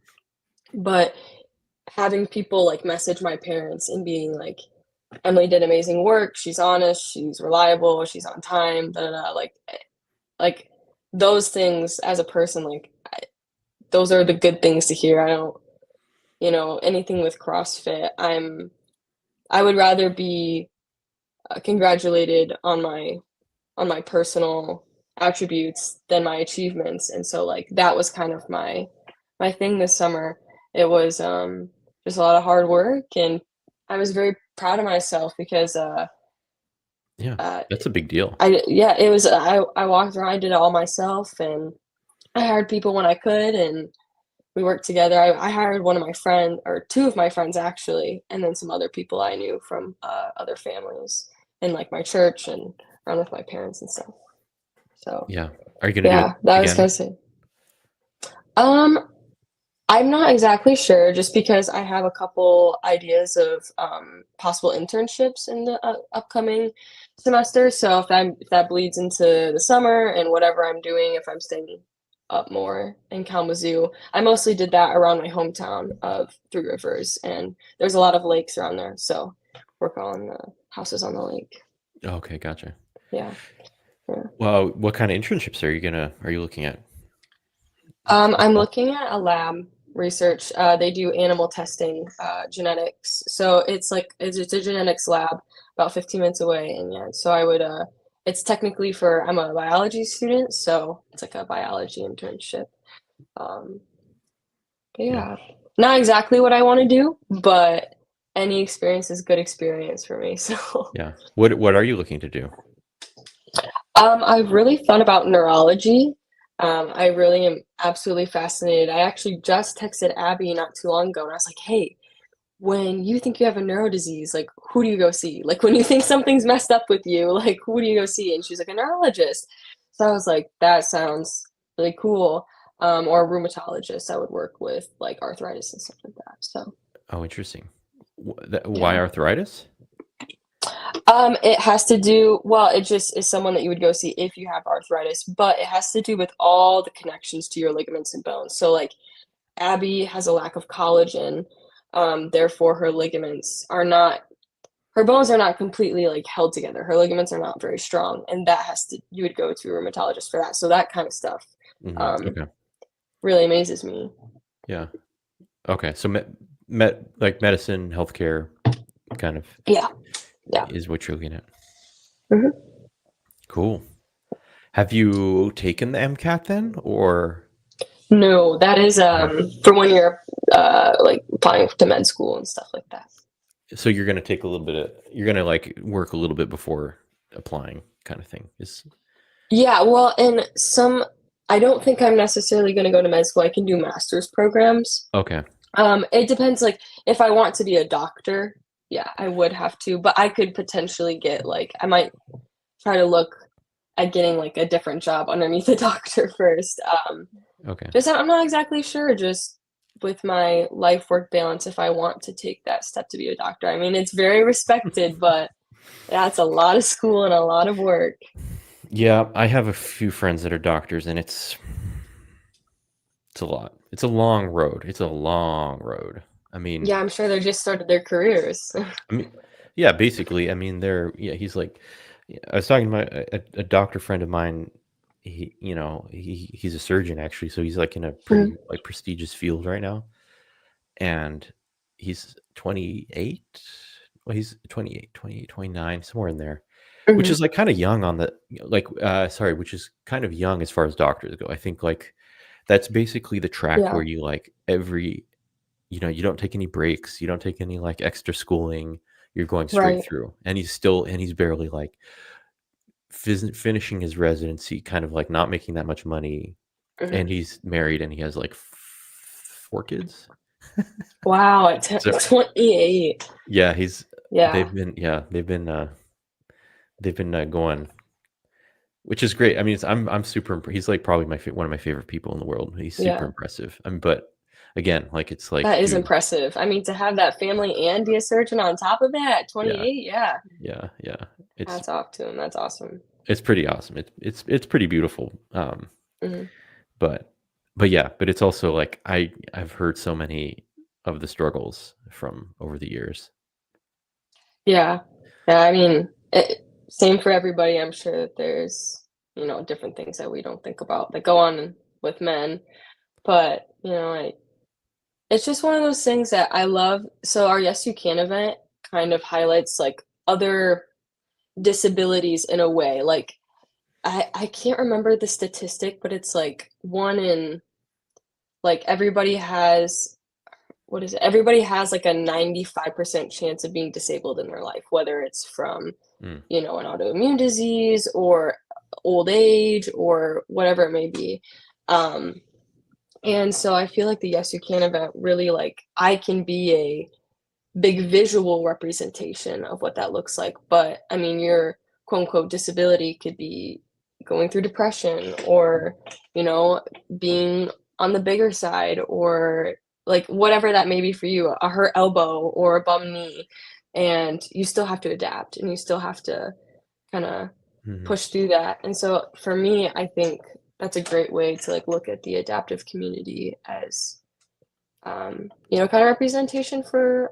but having people, like, message my parents and being like, "Emily did amazing work, she's honest, she's reliable, she's on time, da, da, da," like, those things as a person, like, those are the good things to hear. I don't anything with CrossFit, I would rather be, congratulated on my personal attributes than my achievements, and so, like, that was kind of my thing this summer. It was, just a lot of hard work, and I was very proud of myself because, Yeah, uh, that's a big deal. yeah, it was I walked around, I did it all myself, and I hired people when I could, and we worked together. I hired one of my friend or 2 of my friends actually, and then some other people I knew from, other families in, like, my church and around with my parents and stuff. So, Yeah. Are you gonna do it yeah, that was again? kinda sick. Um, I'm not exactly sure just because I have a couple ideas of possible internships in the upcoming semester. So if that bleeds into the summer and whatever I'm doing, if I'm staying up more in Kalamazoo, I mostly did that around my hometown of Three Rivers, and there's a lot of lakes around there. So work on the houses on the lake. Okay, gotcha. Yeah. Yeah. Well, what kind of internships are you looking at? I'm looking at a lab research. They do animal testing, genetics. So it's a genetics lab about 15 minutes away. And yeah, so I would, it's technically for, I'm a biology student, so it's like a biology internship. Um, but Yeah. yeah, not exactly what I want to do, but any experience is good experience for me. So, Yeah. What are you looking to do? I've really thought about neurology. I really am absolutely fascinated. I actually just texted Abby not too long ago, and I was like, "Hey, when you think you have a neuro disease, like who do you go see? Like when you think something's messed up with you, like who do you go see?" And she's like, "A neurologist." So I was like, "That sounds really cool." Or a rheumatologist. I would work with like arthritis and stuff like that. So Oh, interesting. Why yeah. arthritis? It has to do, well, it just is someone that you would go see if you have arthritis, but it has to do with all the connections to your ligaments and bones. So, like, Abby has a lack of collagen, therefore her ligaments are not, her bones are not completely like held together. Her ligaments are not very strong, and that has to, you would go to a rheumatologist for that. So that kind of stuff, um, Okay. really amazes me. Yeah. Okay. So like medicine, healthcare kind of Yeah, yeah. is what you're looking at. Mhm. Cool. Have you taken the MCAT then, or No, that is no? for when you're like applying to med school and stuff like that. So you're gonna take a little bit of, you're gonna like work a little bit before applying, kind of thing. Is Yeah, well, and some, I don't think I'm necessarily going to go to med school. I can do master's programs. okay. It depends, like, if I want to be a doctor, yeah, I would have to, but I could potentially get, like, I might try to look at getting, like, a different job underneath a doctor first. Okay. Just, I'm not exactly sure, just with my life work balance, if I want to take that step to be a doctor. I mean, it's very respected, but that's a lot of school and a lot of work. Yeah, I have a few friends that are doctors, and it's a lot. It's a long road. It's a long road. I mean, Yeah, I'm sure they just started their careers. I mean, yeah, basically, I mean, yeah, he's like, yeah, I was talking to a doctor friend of mine. He's a surgeon actually, so he's like in a Mhm, pretty like prestigious field right now, and he's 28. Well, he's 28, 28, 29, somewhere in there, which mhm. is like kind of young on the like, sorry, which is kind of young as far as doctors go. I think like that's basically the track Yeah, where you like you don't take any breaks, you don't take any like extra schooling, you're going straight right. through. And he's barely like finishing his residency, kind of like not making that much money. Mhm. And he's married and he has like four kids. Wow, at So 28. yeah, Yeah, they've been going, which is great. I mean, I'm super. He's like probably one of my favorite people in the world. He's super yeah. impressive. But again, like it's like, That is dude, impressive. I mean, to have that family and be a surgeon on top of that at yeah, 28, yeah. yeah. It's Hats off to him. That's awesome. it's pretty awesome. It's pretty beautiful. Mhm. But yeah, but it's also like I've heard so many of the struggles from over the years. Yeah. Yeah, I mean, same for everybody. I'm sure that there's, different things that we don't think about that go on with men, but, it's just one of those things that I love. So our Yes You Can event kind of highlights, like, other disabilities in a way, like, I can't remember the statistic, but it's, like, 1 in, like, everybody has, what is it? Everybody has, like, a 95% chance of being disabled in their life, whether it's from, Mm, an autoimmune disease or old age or whatever it may be. Um, and so I feel like the Yes You Can event really, like, I can be a big visual representation of what that looks like. But I mean, your quote unquote disability could be going through depression or, you know, being on the bigger side or like whatever that may be for you, a hurt elbow or a bum knee, and you still have to adapt and you still have to kind of Mhm. push through that. And so for me, I think that's a great way to like look at the adaptive community as kind of representation for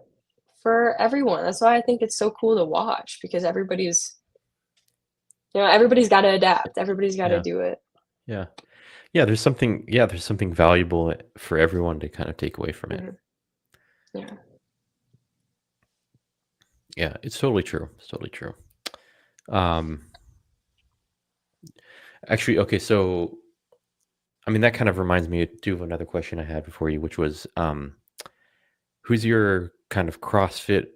everyone. That's why I think it's so cool to watch because everybody's got to adapt. Everybody's got to Yeah. do it. Yeah. There's something valuable for everyone to kind of take away from it. Hmm. Yeah. Yeah, it's totally true. It's totally true. Um, actually, okay, so I mean that kind of reminds me too of another question I had before you, which was who's your kind of CrossFit?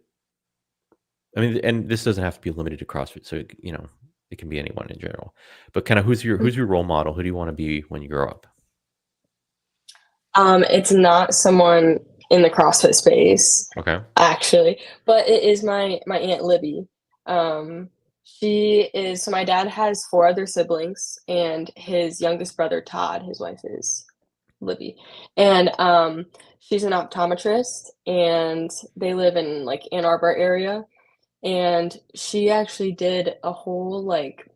I mean, and this doesn't have to be limited to CrossFit, so it can be anyone in general. But kind of who's your role model? Who do you want to be when you grow up? It's not someone in the CrossFit space, Okay. actually, but it is my Aunt Libby. She is so my dad has 4 other siblings, and his youngest brother, Todd, his wife is Libby, and, she's an optometrist, and they live in, like, Ann Arbor area, and she actually did a whole, like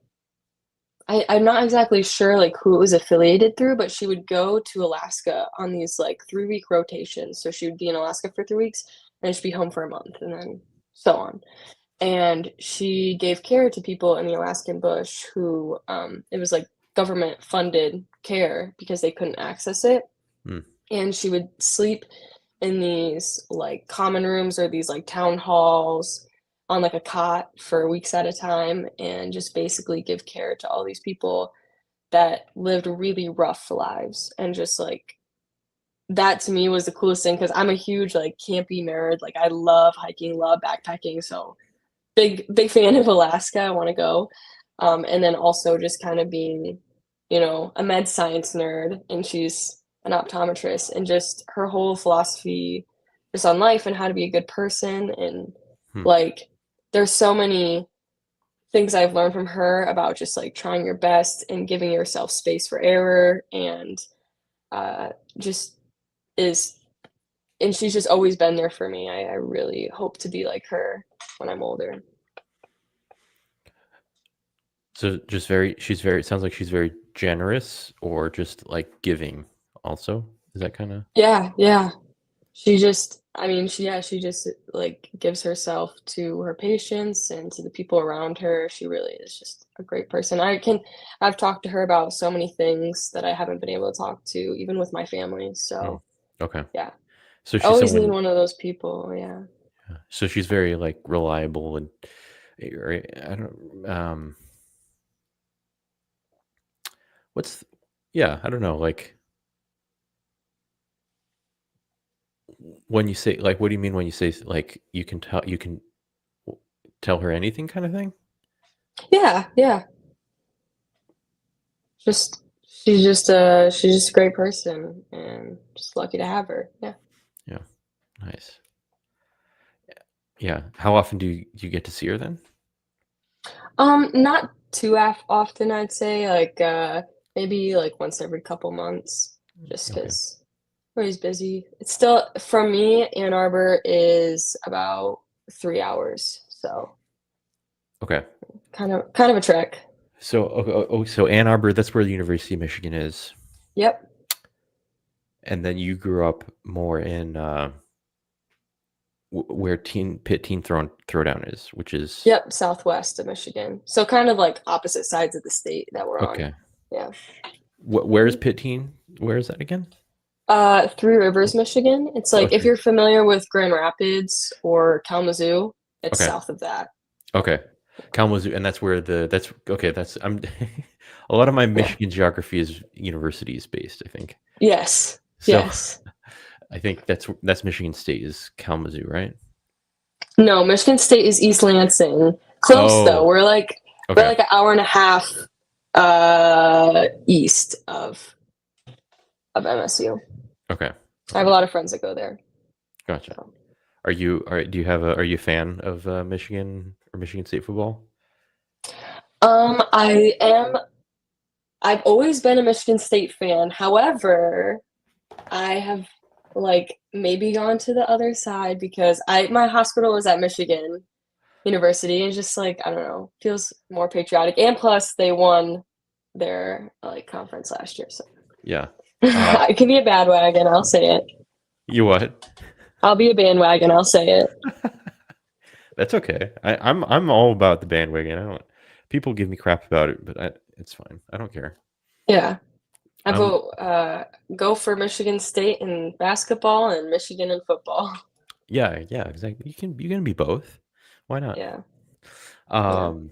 I'm not exactly sure, like, who it was affiliated through, but she would go to Alaska on these, like, 3-week rotations, so she would be in Alaska for 3 weeks, and then she'd be home for a month, and then so on, and she gave care to people in the Alaskan bush who, it was, like, government-funded care because they couldn't access it, Hmm. and she would sleep in these, like, common rooms or these, like, town halls on, like, a cot for weeks at a time and just basically give care to all these people that lived really rough lives, and just, like, that to me was the coolest thing because 'cause I'm a huge, like, campy nerd, like, I love hiking, love backpacking, so big fan of Alaska, I wanna go, and then also just kinda being, a med science nerd, and she's an optometrist, and just her whole philosophy just on life and how to be a good person, and, Hmm. like, there's so many things I've learned from her about just, like, trying your best and giving yourself space for error, and, uh, just is and she's just always been there for me. I really hope to be like her when I'm older. So it sounds like she's very generous or just like giving also. Is that kind of Yeah, yeah. She just I mean, she just, like, gives herself to her patients and to the people around her. She really is just a great person. I've talked to her about so many things that I haven't been able to talk to, even with my family, Hmm. so, Okay. yeah. So I she's always need someone one of those people, yeah. so she's very like reliable and I don't what's yeah, I don't know, like when you say like what do you mean when you say like you can tell her anything kind of thing? Yeah, yeah. Just she's just a great person, and just lucky to have her, yeah. Yeah. Nice. Yeah. How often do you get to see her then? Not too often, I'd say, like, maybe, like, once every couple months, just Okay. 'cause we're always busy. It's still for me, Ann Arbor is about 3 hours, so Okay. kind of a trek. So so Ann Arbor, that's where the University of Michigan is. Yep, And then you grew up more in where Teen Throwdown is, which is yep, southwest of Michigan. So kind of, like, opposite sides of the state that we're on. okay. Yeah. Where's Pit Teen? Where is that again? Three Rivers, Michigan. It's Oh, like if you're familiar with Grand Rapids or Kalamazoo, it's okay. south of that. Okay. Kalamazoo, and that's where that's okay. That's I'm a lot of my Yeah. Michigan geography is universities based, I think. Yes. So Yes. I think that's Michigan State is Kalamazoo, right? No, Michigan State is East Lansing. Close though. Oh, We're okay. like an hour and a half east of MSU. Okay. I have Okay. a lot of friends that go there. Gotcha. So Do you have are you a fan of Michigan or Michigan State football? I am I've always been a Michigan State fan. However, I have like maybe gone to the other side because I my hospital was at Michigan University and just like I don't know, feels more patriotic. And plus they won their like conference last year, so Yeah. I can be a bandwagon, I'll say it. You what? I'll be a bandwagon, I'll say it. That's okay. I'm all about the bandwagon. I don't. People give me crap about it, but it's fine. I don't care. Yeah. I I'm vote go for Michigan State in basketball and Michigan in football. yeah, exactly. You can be both. Why not? Yeah. Yeah. Um,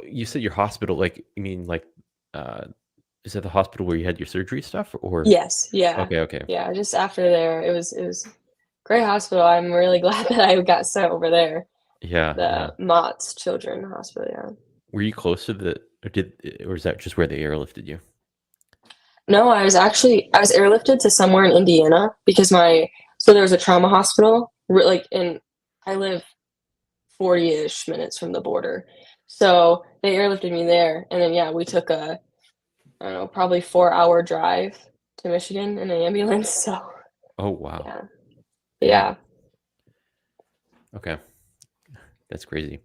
you said your hospital, like you mean like, uh, is that the hospital where you had your surgery stuff, or Yes. Yeah. okay, Yeah. Just after there, it was great hospital. I'm really glad that I got sent over there. yeah. The Mott's Children Hospital. Yeah. Were you close to or is that just where they airlifted you? No, I was airlifted to somewhere in Indiana because my so there was a trauma hospital like in I live 40-ish minutes from the border. So they airlifted me there and then yeah, we took a I don't know, probably 4-hour drive to Michigan in an ambulance. So Oh wow, yeah. dang. Yeah. Okay, that's crazy.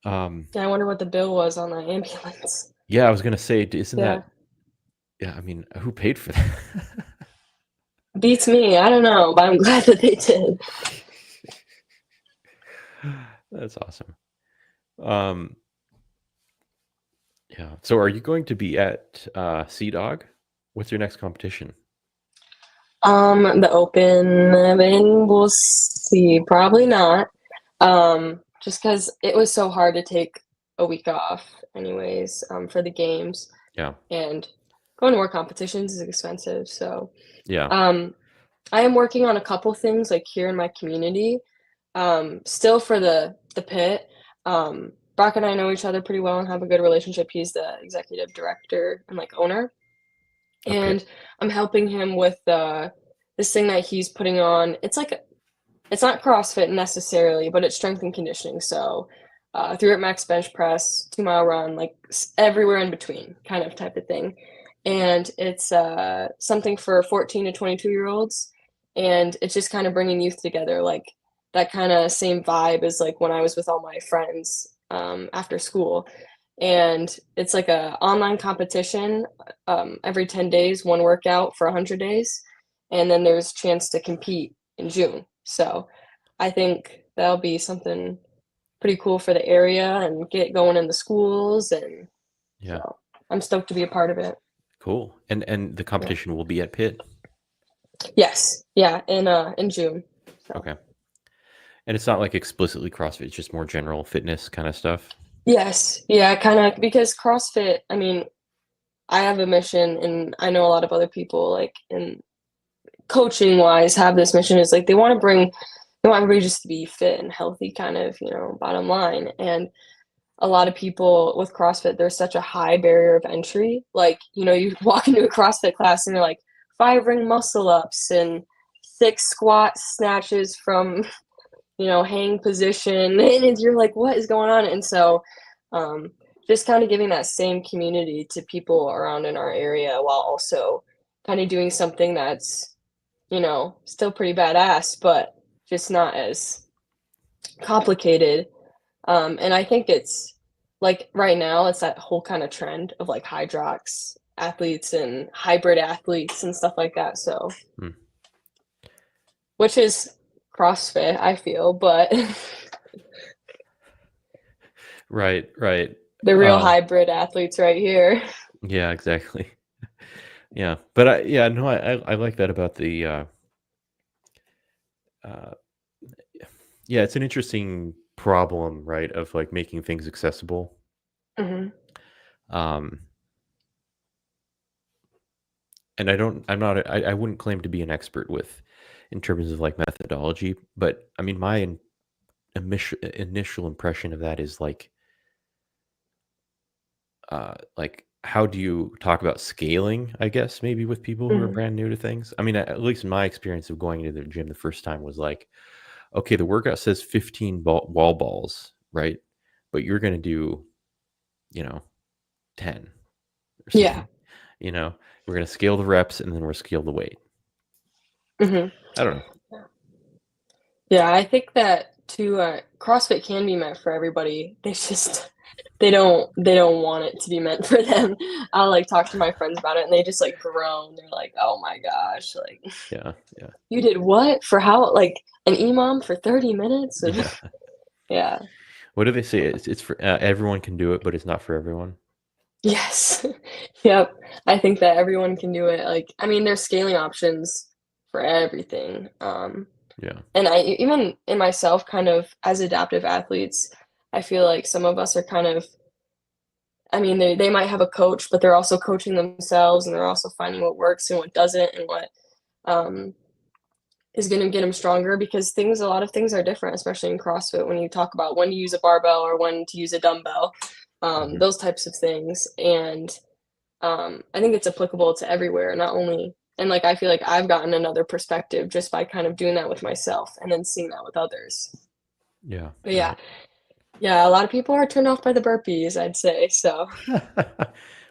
Yeah, I wonder what the bill was on that ambulance. Yeah, I was gonna say, isn't Yeah. that? Yeah, I mean, who paid for that? Beats me. I don't know, but I'm glad that they did. That's awesome. Um, yeah. So, are you going to be at Sea Dog? What's your next competition? The open, I mean, we'll see. Probably not. Just because it was so hard to take a week off, anyways, for the games, Yeah, and going to more competitions is expensive. So, yeah, um, I am working on a couple things like here in my community. Still for the pit. Brock and I know each other pretty well and have a good relationship. He's the executive director and like owner, okay, and I'm helping him with this thing that he's putting on. It's like it's not CrossFit necessarily, but it's strength and conditioning. So 3 rep max bench press, 2 mile run, like everywhere in between, kind of type of thing. And it's something for 14 to 22 year olds, and it's just kind of bringing youth together, like that kind of same vibe as like when I was with all my friends after school. And it's like a online competition every 10 days, one workout for 100 days, and then there's chance to compete in June. So I think that'll be something pretty cool for the area and get going in the schools. And yeah, so I'm stoked to be a part of it. cool. And the Yeah. competition will be at Pitt. Yes. Yeah. In June. So Okay, and it's not like explicitly CrossFit; it's just more general fitness kind of stuff. yes. Yeah. Kind of because CrossFit, I mean, I have a mission and I know a lot of other people like in coaching wise have this mission is like they want everybody just to be fit and healthy kind of, bottom line. And a lot of people with CrossFit, there's such a high barrier of entry. Like, you walk into a CrossFit class and they're like 5 ring muscle ups and 6 squat snatches from, hang position. And you're like, what is going on? And so, just kind of giving that same community to people around in our area while also kind of doing something that's, still pretty badass, but just not as complicated. And I think it's like right now, it's that whole kind of trend of like Hydrox athletes and hybrid athletes and stuff like that. So, Hmm. which is CrossFit, I feel, but Right. the real hybrid athletes right here. Yeah, exactly. Yeah, but yeah, no, I like that about the uh, yeah, it's an interesting problem, right? Of like making things accessible. Hmm. Um, and I wouldn't claim to be an expert with in terms of like methodology, but I mean, my initial impression of that is like how do you talk about scaling, I guess, maybe with people who are Hmm. brand new to things. I mean, at least my experience of going to the gym the first time was like, okay, the workout says 15 wall balls, right? But you're going to do, you know, 10 or Yeah. something, you know? We're gonna scale the reps, and then we're scale the weight. Hmm. I don't know. Yeah, I think that too. CrossFit can be meant for everybody. They don't want it to be meant for them. I'll like talk to my friends about it, and they just like groan. They're like, "Oh my gosh, like Yeah, yeah, you did what for how like an EMOM for 30 minutes?" yeah. Yeah. What do they say? It's for everyone can do it, but it's not for everyone. Yes. Yep. I think that everyone can do it. Like, I mean, there's scaling options for everything. Yeah, And I even in myself, kind of as adaptive athletes, I feel like some of us are kind of, I mean, they might have a coach, but they're also coaching themselves, and they're also finding what works and what doesn't, and what um, is going to get them stronger. Because a lot of things are different, especially in CrossFit. When you talk about when to use a barbell or when to use a dumbbell, hmm, those types of things, and I think it's applicable to everywhere, not only. And like I feel like I've gotten another perspective just by kind of doing that with myself and then seeing that with others. yeah, But yeah. yeah, a lot of people are turned off by the burpees, I'd say. So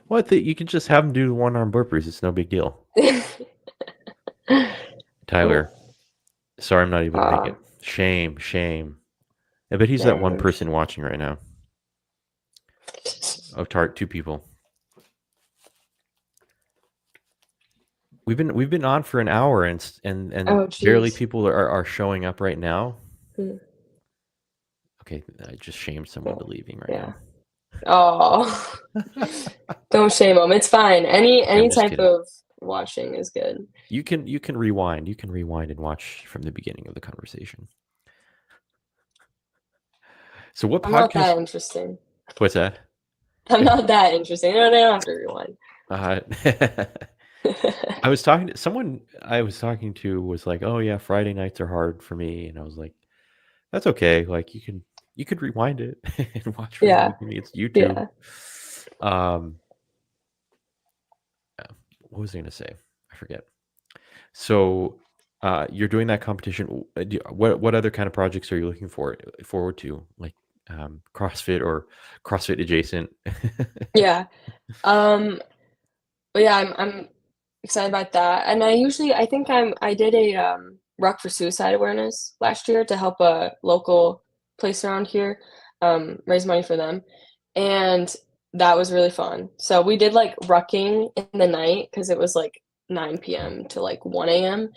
What? You can just have them do one arm burpees. It's no big deal. Tyler, sorry, I'm not able to make uh, it. Shame, shame. I bet he's that one dang. person watching right now. Oh, two people. We've been on for an hour, and Oh, barely jeez. people are showing up right now. Hmm. Okay, I just shamed someone to leaving right Yeah. now. Oh, don't shame them. It's fine. I'm Any just type kidding. of watching is good. You can rewind. You can rewind and watch from the beginning of the conversation. So what I'm not podcast? that interesting. What's that? I'm not that interesting. No, they don't have to rewind. Uh, I was talking to someone I was talking to was like, "Oh yeah, Friday nights are hard for me," and I was like, "That's okay. Like you could rewind it and watch from the Yeah. beginning. It's YouTube." Yeah. Um, what was I gonna say? I forget. So, you're doing that competition. What other kind of projects are you looking forward to? Like CrossFit or CrossFit adjacent? Yeah. Um, but yeah, I'm excited about that. And I think I did a ruck for suicide awareness last year to help a local place around here, raise money for them. And that was really fun. So we did like rucking in the night because it was like 9 p.m. to like 1 a.m.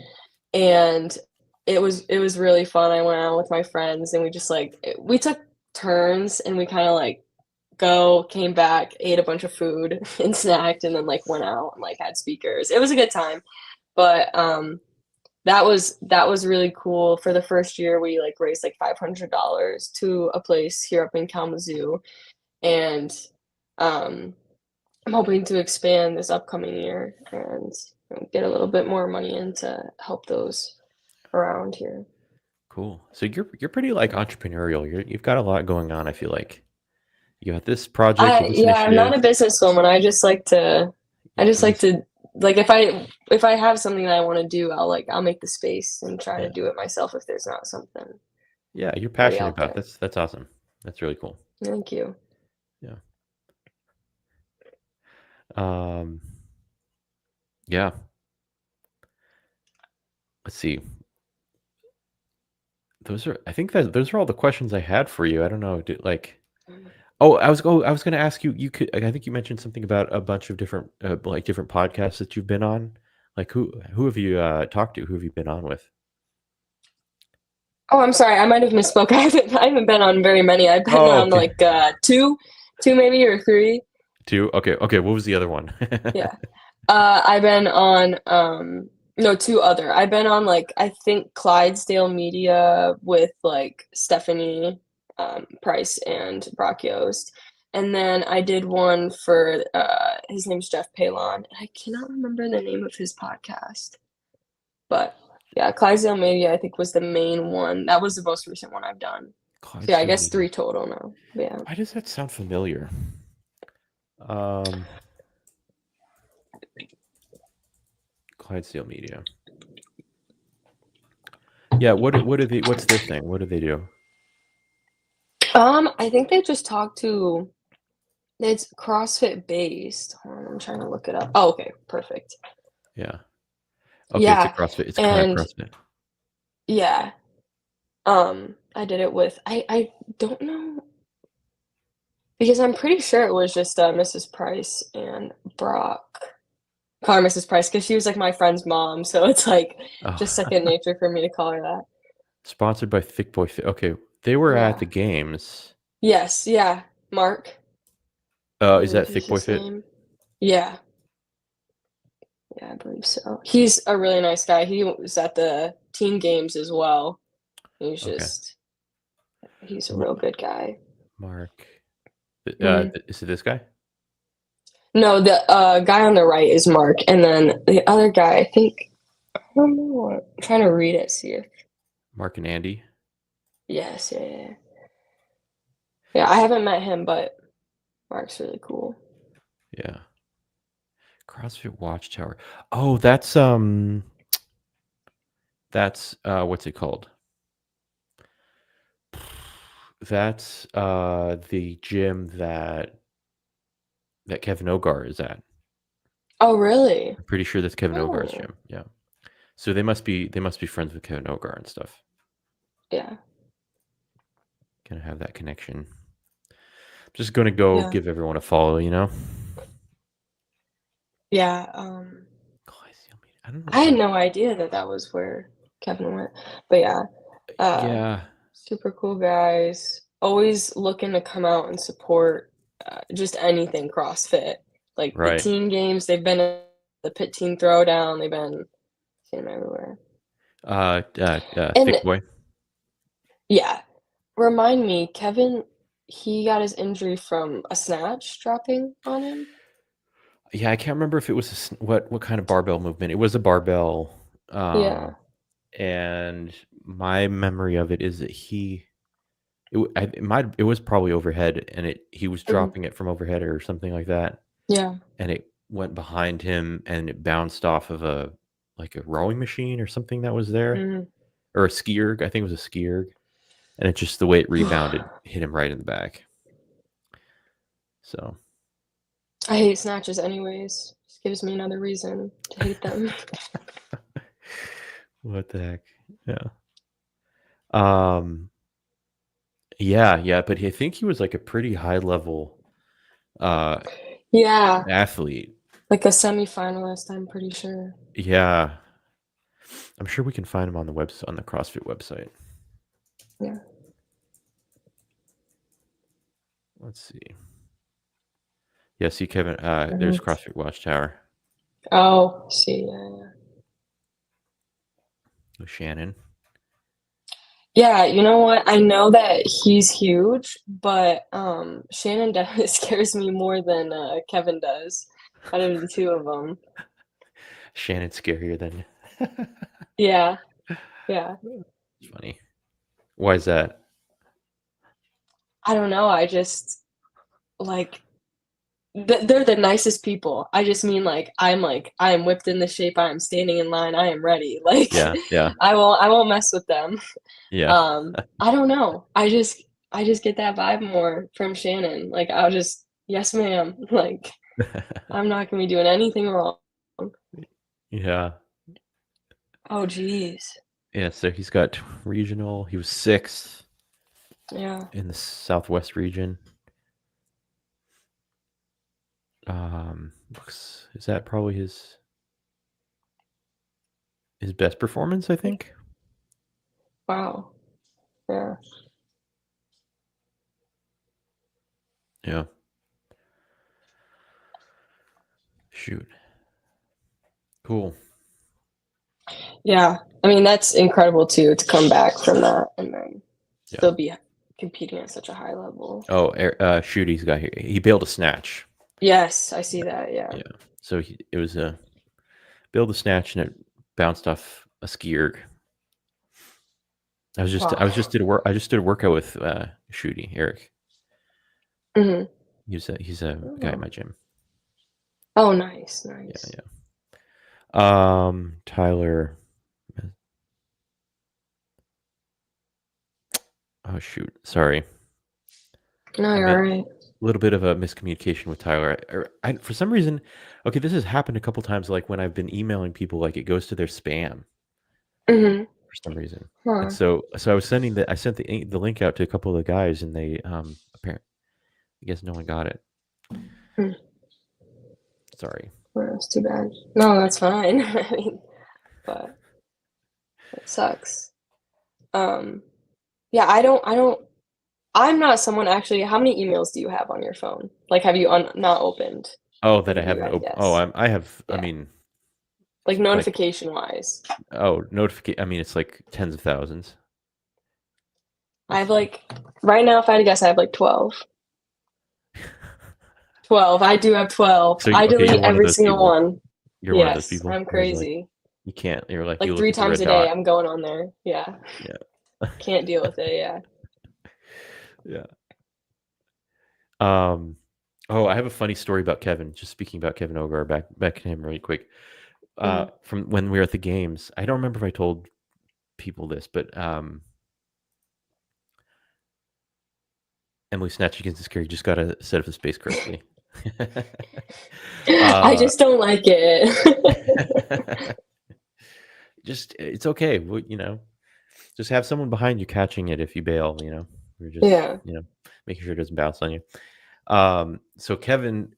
And it was really fun. I went out with my friends and we just like we took turns, and we kind of like came back, ate a bunch of food and snacked, and then like went out and like had speakers. It was a good time. But that was really cool. For the first year we like raised like $500 to a place here up in Kalamazoo. And um I'm hoping to expand this upcoming year and get a little bit more money in to help those around here. Cool. So you're pretty like entrepreneurial. You've got a lot going on. I feel like you got this project with this I'm not initiative. a businesswoman. I just You like just to like if I have something that I want to do, I'll make the space and try to yeah do it myself if there's not something yeah. You're already passionate out about it. there. That's awesome. That's really cool. Thank you. Yeah. Um. Yeah. Let's see. I think that those are all the questions I had for you. I don't know. Oh, I was going to ask you. You could. I think you mentioned something about a bunch of different, like different podcasts that you've been on. Like who have you talked to? Who have you been on with? Oh, I'm sorry. I might have misspoke. I haven't been on very many. I've been Oh, on okay. like two maybe or three. Two. Okay. Okay. What was the other one? Yeah. I've been on no, two other. I've been on like I think Clydesdale Media with like Stephanie Price and Brock Yost. And then I did one for his name's Jeff Palon. I cannot remember the name of his podcast. But yeah, Clydesdale Media I think was the main one. That was the most recent one I've done. So yeah, I Clydesdale guess Media. three total now. Yeah. Why does that sound familiar? Um, Clydesdale Media. Yeah. What are they? What's their thing? What do they do? I think they just talk to It's CrossFit based. Hold on, I'm trying to look it up. Oh, okay, perfect. Yeah. Okay, it's a Yeah, CrossFit. It's kind of and CrossFit. yeah, I did it with I don't know because I'm pretty sure it was just, Mrs. Price and Brock. Call her Mrs. Price because she was, like, my friend's mom, so it's, like, Oh, just second nature for me to call her that. sponsored by Thick Boy Fit. Okay, they were at the Yeah. games. Yes, yeah, Mark, I Is believe that is Thick Boy his Fit? name. Yeah, yeah, I believe so. He's a really nice guy. He was at the teen games as well. Okay. He's a Ma real good guy. Mark. Mhm. Is it this guy? No, the, guy on the right is Mark, and then the other guy, I think I don't know, I'm trying to read it, see if Mark and Andy? yes, yeah, yeah, yeah. Yeah, I haven't met him, but Mark's really cool. Yeah. CrossFit Watchtower. Oh, that's, what's it called? That's, the gym that Kevin Ogar is at. Oh, really? I'm pretty sure that's Kevin Ogar's Oh, gym, yeah. So they must be friends with Kevin Ogar and stuff. yeah, Gonna have that connection. Just gonna go yeah, give everyone a follow, you know? yeah, I don't know I had how. no idea that that was where Kevin went, but yeah, uh, Yeah, super cool guys, always looking to come out and support, just anything CrossFit, like the right. teen games, they've been at the Pit Teen Throwdown, they've been seeing 'em everywhere, and Thick Boy. yeah, remind me, Kevin, he got his injury from a snatch dropping on him? Yeah, I can't remember if it was what kind of barbell movement. It was a barbell, Yeah, and my memory of it is that it was probably overhead, and he was mhm, dropping it from overhead or something like that, yeah, and it went behind him, and it bounced off of a rowing machine or something that was there, mhm. or a ski erg. I think it was a ski erg, and it just the way it rebounded hit him right in the back. So I hate snatches anyways, just gives me another reason to hate them. what the heck? Yeah. Um. Yeah, yeah, but I think he was like a pretty high level uh Yeah, athlete. like a semi-finalist, I'm pretty sure. Yeah. I'm sure we can find him on the CrossFit website. Yeah. Let's see. Yeah, see Kevin, there's Mhm. CrossFit Watchtower Oh, see, yeah, yeah. with Shannon. Yeah, you know what? I know that he's huge, but, Shannon definitely scares me more than, Kevin does, out of the 2 of them. Shannon's scarier than Yeah, yeah. It's funny. Why is that? I don't know, I just, like, they're the nicest people. I just mean, like, I am whipped into shape, I am standing in line, I am ready, like, Yeah, yeah, I won't mess with them. yeah. I don't know. I just get that vibe more from Shannon. Like, I'll just, "Yes, ma'am." Like, I'm not gonna be doing anything wrong. Yeah. Oh, jeez. Yeah, so he's got regional. He was 6th Yeah. in the Southwest region. Is that probably his best performance, I think? Wow. Yeah. Yeah. Shoot. Cool. Yeah. I mean, that's incredible too, to come back from that and then Yeah. still be competing at such a high level. Oh, shoot, he's got here. He bailed a snatch. Yes, I see that, yeah. Yeah. So it was a bailed a snatch and it bounced off a ski erg. Wow. I just did a workout with Shooty, Eric. Mhm. He's a guy at Oh. my gym. Oh, nice, Yeah, nice. yeah. Tyler. Oh shoot. Sorry. No, I you're meant alright. little bit of a miscommunication with Tyler. For some reason, okay, this has happened a couple times. Like when I've been emailing people, like it goes to their spam Mhm. for some reason. And Huh. so I was sending I sent the link out to a couple of the guys, and they apparently, I guess no one got it. Hmm. Sorry. Well, that's too bad. No, that's fine. I mean, but it sucks. Um, yeah, I'm not someone actually. How many emails do you have on your phone? Like, have you not opened? Oh, Or that I have you haven't had opened. Oh, yes? I have. I Yeah, mean, like like notification wise. notification. I mean, it's like tens of thousands. I have Let's see. like right now, if I had to guess, I have like 12. 12. I do have 12. So I okay, you're delete one of every those single people. one. You're one of those Yes, people I'm who's like crazy. you can't. You're like you Like look three at the times red a day, dot. I'm going on there. Yeah, Yeah. can't deal with it. Yeah. Yeah. Um. Oh, I have a funny story about Kevin. Just speaking about Kevin Ogar, back to him really quick. Mhm. From when we were at the games, I don't remember if I told people this, but Emily Snatch Against the Scary just got to set up the space correctly. I uh, just don't like it. just it's okay. Just have someone behind you catching it if you bail. We're just Yeah. making sure it doesn't bounce on you. So Kevin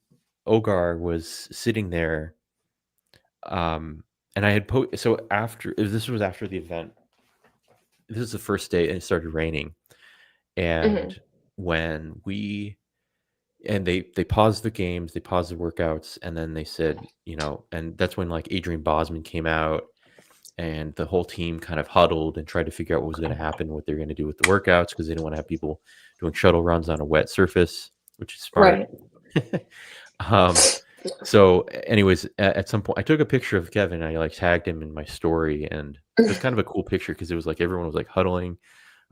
Ogar was sitting there, and I had so after this was after the event. This is the first day, and it started raining. Mhm. And when they paused the games, they paused the workouts, and then they said, and that's when like Adrian Bosman came out, and the whole team kind of huddled and tried to figure out what was going to happen, what they're going to do with the workouts, because they didn't want to have people doing shuttle runs on a wet surface, which is smart. Right. um, so, anyways, at some point, I took a picture of Kevin. And I like tagged him in my story, and it was kind of a cool picture because it was like everyone was like huddling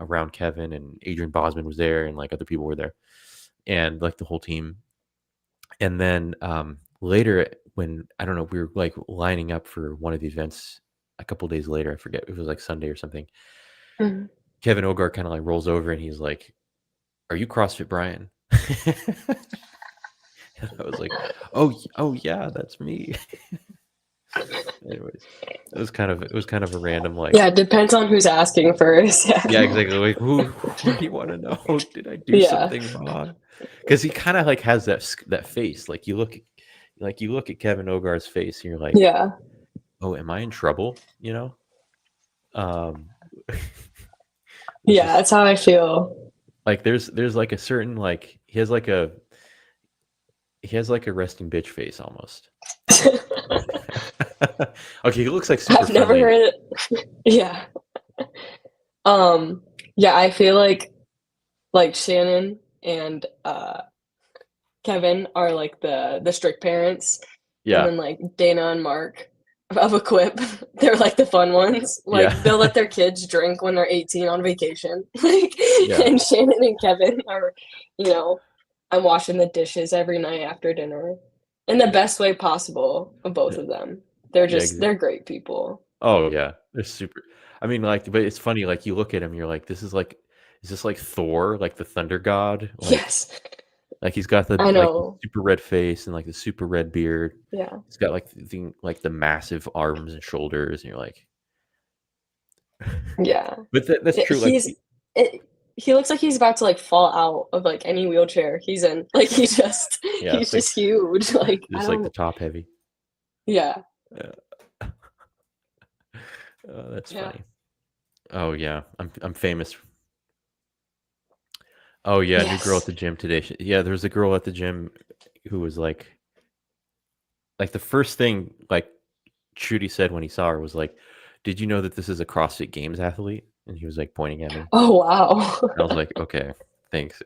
around Kevin, and Adrian Bosman was there, and like other people were there, and like the whole team. And then later, when I don't know, we were like lining up for one of the events a couple days later. I forget, it was like Sunday or something. Mhm. Kevin Ogar kind of like rolls over and he's like, "Are you CrossFit Brian?" And I was like, "Oh yeah, that's me." Anyways, it was kind of a random Yeah, like, it depends on who's asking first. yeah, Yeah. exactly. Like, who do you want to know? Did I do Yeah. something wrong? Because he kind of like has that face. Like you look at Kevin Ogar's face, and you're like, Yeah. "Oh, am I in trouble?" Um, it's Yeah, just that's how I feel. like there's like a certain like he has like a resting bitch face almost. Okay, he looks like super I've never friendly. heard it. Yeah. Um, yeah, I feel like Shannon and Kevin are like the strict parents, and Yeah, then like Dana and Mark of Equip, they're like the fun ones. yeah, Like they'll let their kids drink when they're 18 on vacation. Like yeah, and Shannon and Kevin are, you know, I'm washing the dishes every night after dinner. In the yeah, best way possible of both yeah, of them. They're yeah. just they're great people. Oh yeah, they're super. I mean, like, but it's funny. Like, you look at him, you're like, is this like Thor, like the thunder god? Yes. Like he's got I the know. super red face and like the super red beard. Yeah. He's got like the massive arms and shoulders, and you're like, Yeah. but that's Yeah, true. Like, he looks like he's about to, like, fall out of, like, any wheelchair he's in. Like, yeah, he's just huge, like, I just like the don't top heavy. yeah, Yeah. That's yeah. funny. Oh yeah, I'm famous. Oh yeah, new girl at Yes. the gym today. Yeah, there was a girl at the gym who was like the first thing like Trudy said when he saw her was like, "Did you know that this is a CrossFit Games athlete?" And he was like pointing at me. Oh, wow. And I was like, "Okay, thanks."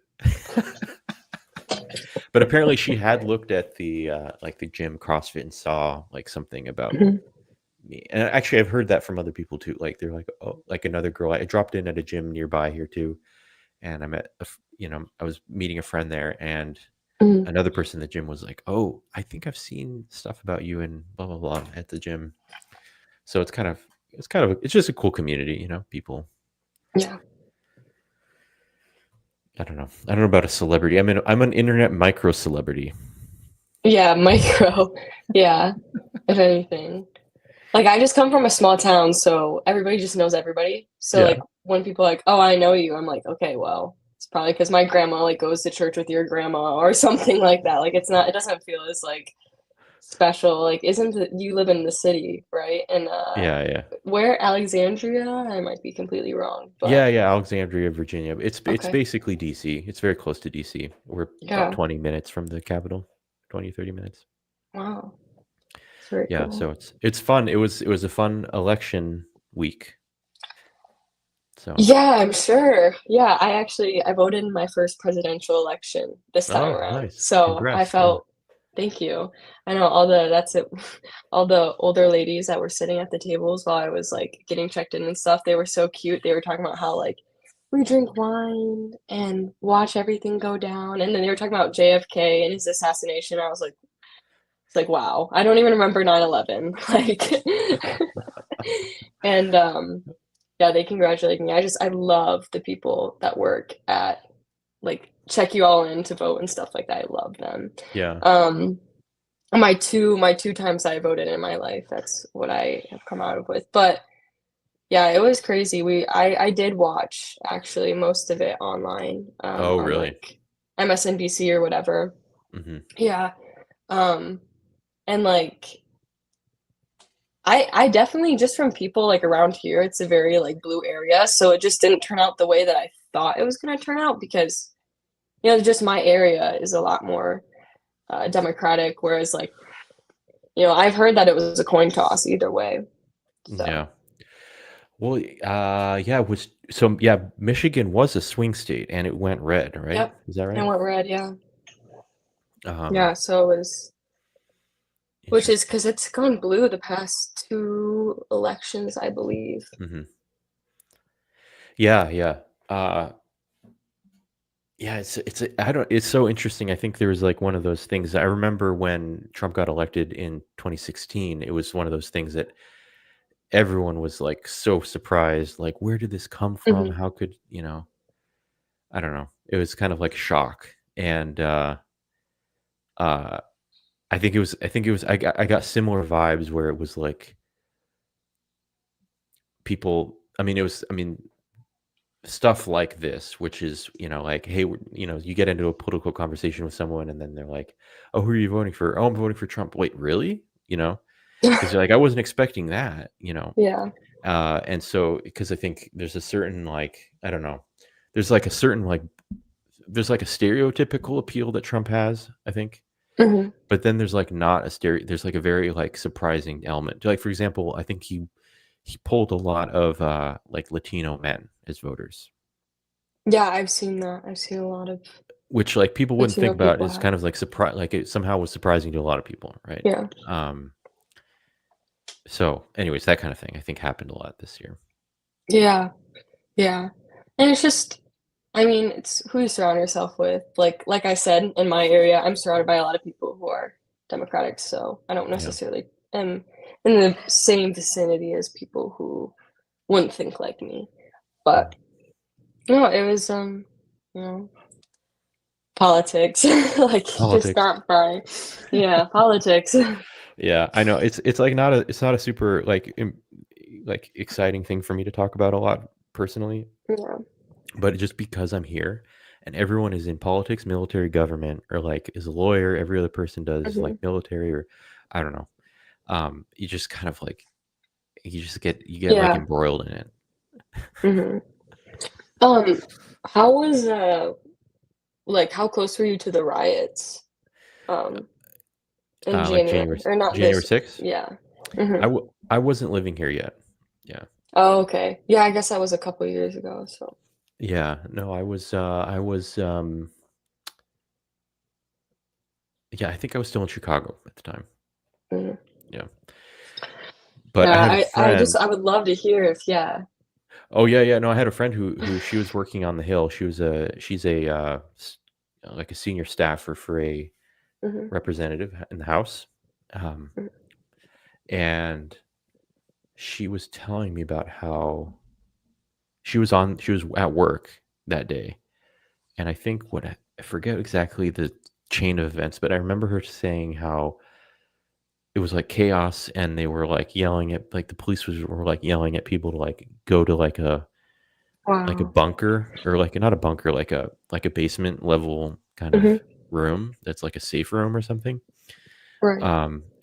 But apparently she had looked at the gym CrossFit and saw like something about Mhm, me. And actually I've heard that from other people too. Like they're like, "Oh, like another girl." I dropped in at a gym nearby here too, and I met I was meeting a friend there, and mhm. another person in the gym was like, "Oh, I think I've seen stuff about you and blah blah blah at the gym." So it's just a cool community, people. Yeah. I don't know. I don't know about a celebrity. I'm an internet micro celebrity. Yeah, micro. Yeah, if anything. Like, I just come from a small town, so everybody just knows everybody. So, Yeah. like, when people are like, "Oh, I know you," I'm like, "Okay, well, it's probably because my grandma, like, goes to church with your grandma or something like that." Like, it doesn't feel as, like, special. Like, isn't it you live in the city, right? And, Yeah, yeah. where Alexandria? I might be completely wrong, Yeah, but yeah, Alexandria, Virginia. It's okay. basically DC. It's very close to DC. We're about Yeah. 20 minutes from the capital. 20, 30 minutes. Wow. It's very Yeah, cool. so it's fun. It was a fun election week. So, Yeah, I'm sure. Yeah, I voted in my first presidential election this time oh, around. nice. So I Congrats. Yeah. felt thank you. I know all the that's it all the older ladies that were sitting at the tables while I was like getting checked in and stuff, they were so cute. They were talking about how like we drink wine and watch everything go down. And then they were talking about JFK and his assassination. I was like, it's like, wow, I don't even remember 9/11. Like and yeah, they congratulated me. I love the people that work at like check you all in to vote and stuff like that. I love them. Yeah. Um, my two times I voted in my life, that's what I have come out of with. But yeah, it was crazy. I did watch actually most of it online, Oh, on really? like MSNBC or whatever. Mhm. Yeah. Um, and like I definitely just from people, like, around here, it's a very, like, blue area, so it just didn't turn out the way that I thought it was gonna turn out because, just my area is a lot more, Democratic, whereas, like, I've heard that it was a coin toss either way, so Yeah. Well, yeah, yeah, Michigan was a swing state and it went red, right? Yep, Is that it right? went red, yeah. Um, Yeah, so it was which is Interesting. because it's gone blue the past 2 elections, I believe. Mhm. Yeah, yeah. Uh, yeah, I don't it's so interesting. I think there was like one of those things. I remember when Trump got elected in 2016, it was one of those things that everyone was like so surprised, like, where did this come from? Mhm, How could, I don't know. It was kind of like shock. And uh I got similar vibes where it was like people, stuff like this, which is, like, hey, you get into a political conversation with someone and then they're like, oh, who are you voting for? Oh, I'm voting for Trump. Wait, really? Because you're like, I wasn't expecting that. yeah, And so, because I think there's a certain, like, I don't know, there's like a certain, like, there's like a stereotypical appeal that Trump has, I think. mhm. But then there's like not a there's like a very like surprising element. Like, for example, I think he pulled a lot of like Latino men as voters, Yeah, I've seen that. I've seen a lot of which like people wouldn't think Latino about people is have kind of like surprise, like it somehow was surprising to a lot of people, right? yeah. Um so anyways, that kind of thing I think happened a lot this year. Yeah, yeah, and it's just I mean, it's who you surround yourself with. Like I said, in my area, I'm surrounded by a lot of people who are Democratic, so I don't Yeah. necessarily am in the same vicinity as people who wouldn't think like me. Mm. But no, it was you know, politics. Like just Politics. not by yeah, politics. Yeah, I know it's not a super like like exciting thing for me to talk about a lot personally, Yeah. but just because I'm here and everyone is in politics, military, government, or like is a lawyer, every other person does like Mhm. military or I don't know. You just kind of like you get like Yeah. embroiled in it. Mhm. Um, how was, like, how close were you to the riots, um, in Like January January? Or not January this 6th. yeah. Mhm. I wasn't living here yet. Yeah. Oh, okay. Yeah, I guess that was a couple years ago, so Yeah. No, yeah, I think I was still in Chicago at the time. mhm. Yeah. But I Yeah, had a I just friend. I would love to hear if yeah. Oh, yeah, yeah, no, I had a friend who she was working on the Hill. She's a, like a senior staffer for a Mhm, representative in the House, um, mhm, and she was telling me about how she was at work that day, and I think I forget exactly the chain of events, but I remember her saying how it was like chaos, and they were like yelling at like the police were like yelling at people to like go to like a Wow. bunker, or like not a bunker, like a basement level kind of Mhm. room that's like a safe room or something. Right.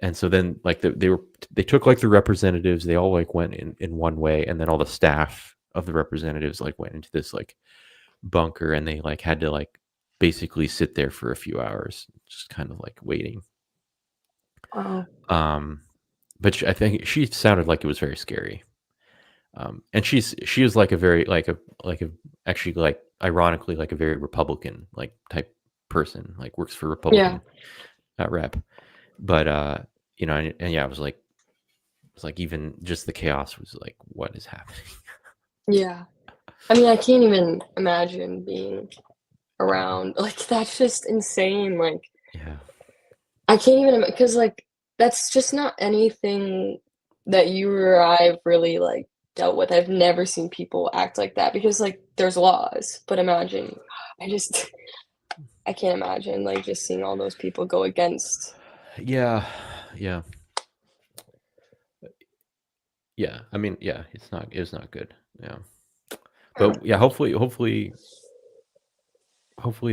And so then like they took like the representatives, they all like went in one way, and then all the staff of the representatives like went into this like bunker, and they like had to like basically sit there for a few hours just kind of like waiting. Wow. Um but I think she sounded like it was very scary. And she was like a very like a actually like ironically like a very Republican like type person, like works for Yeah. Republican rep. But and yeah, it was like even just the chaos was like, what is happening? Yeah. I mean, I can't even imagine being around like, that's just insane, like, Yeah. I can't even because like, that's just not anything that you or I've really, like, dealt with. I've never seen people act like that because, like, there's laws, but imagine I just I can't imagine, like, just seeing all those people go against. Yeah. Yeah. Yeah. I mean, yeah, it's not good. Yeah. But yeah, hopefully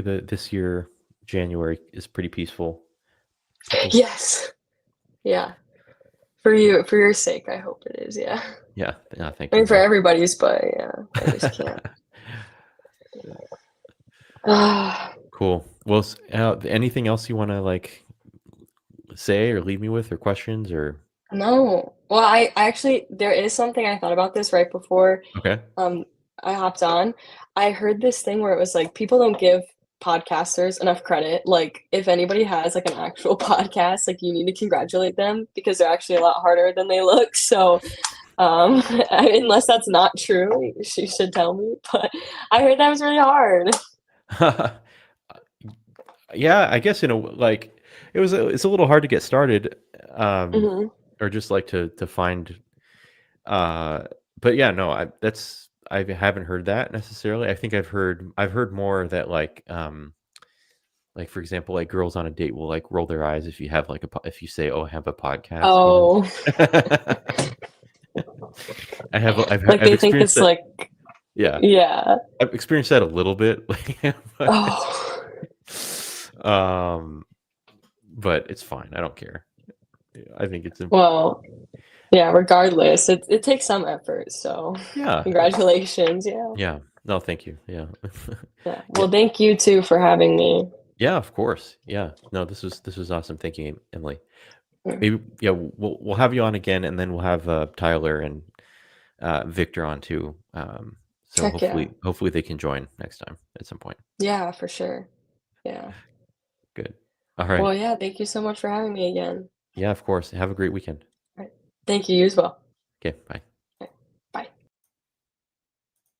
this year January is pretty peaceful. People Yes. Yeah. For you, for your sake, I hope it is, yeah. Yeah, yeah, thank I you. mean, for everybody's, but yeah, I just can't. Ah, Cool. Well, anything else you want to like say or leave me with, or questions, or no. Well, I actually there is something I thought about this right before, okay. um, I hopped on. I heard this thing where it was like, people don't give podcasters enough credit. Like, if anybody has, like, an actual podcast, like, you need to congratulate them because they're actually a lot harder than they look, so, unless that's not true, she should tell me, but I heard that was really hard. Yeah, I guess like it's a little hard to get started, Mhm. or just like to find. Uh, but yeah, no, I haven't heard that necessarily. I think I've heard more that like for example, like girls on a date will like roll their eyes if you have like if you say, "Oh, I have a podcast," you know. Oh, like, I've they think experienced it's that. like Yeah, yeah. I've experienced that a little bit, but, Oh, um, but it's fine. I don't care. Yeah, I think it's well, yeah, regardless, it takes some effort, so yeah, congratulations, yeah. yeah. No, thank you. Yeah, Yeah. yeah, Well, thank you too for having me. yeah. Of course. Yeah. No, this was awesome. Thank you, Emily. Mm. Maybe yeah, we'll have you on again, and then we'll have Tyler and Victor on too. So Heck yeah. hopefully they can join next time at some point. Yeah, for sure. Yeah. Good. All right. Well, yeah, thank you so much for having me again. Yeah, of course. Have a great weekend. Right. Thank you, you as well. Okay. Bye.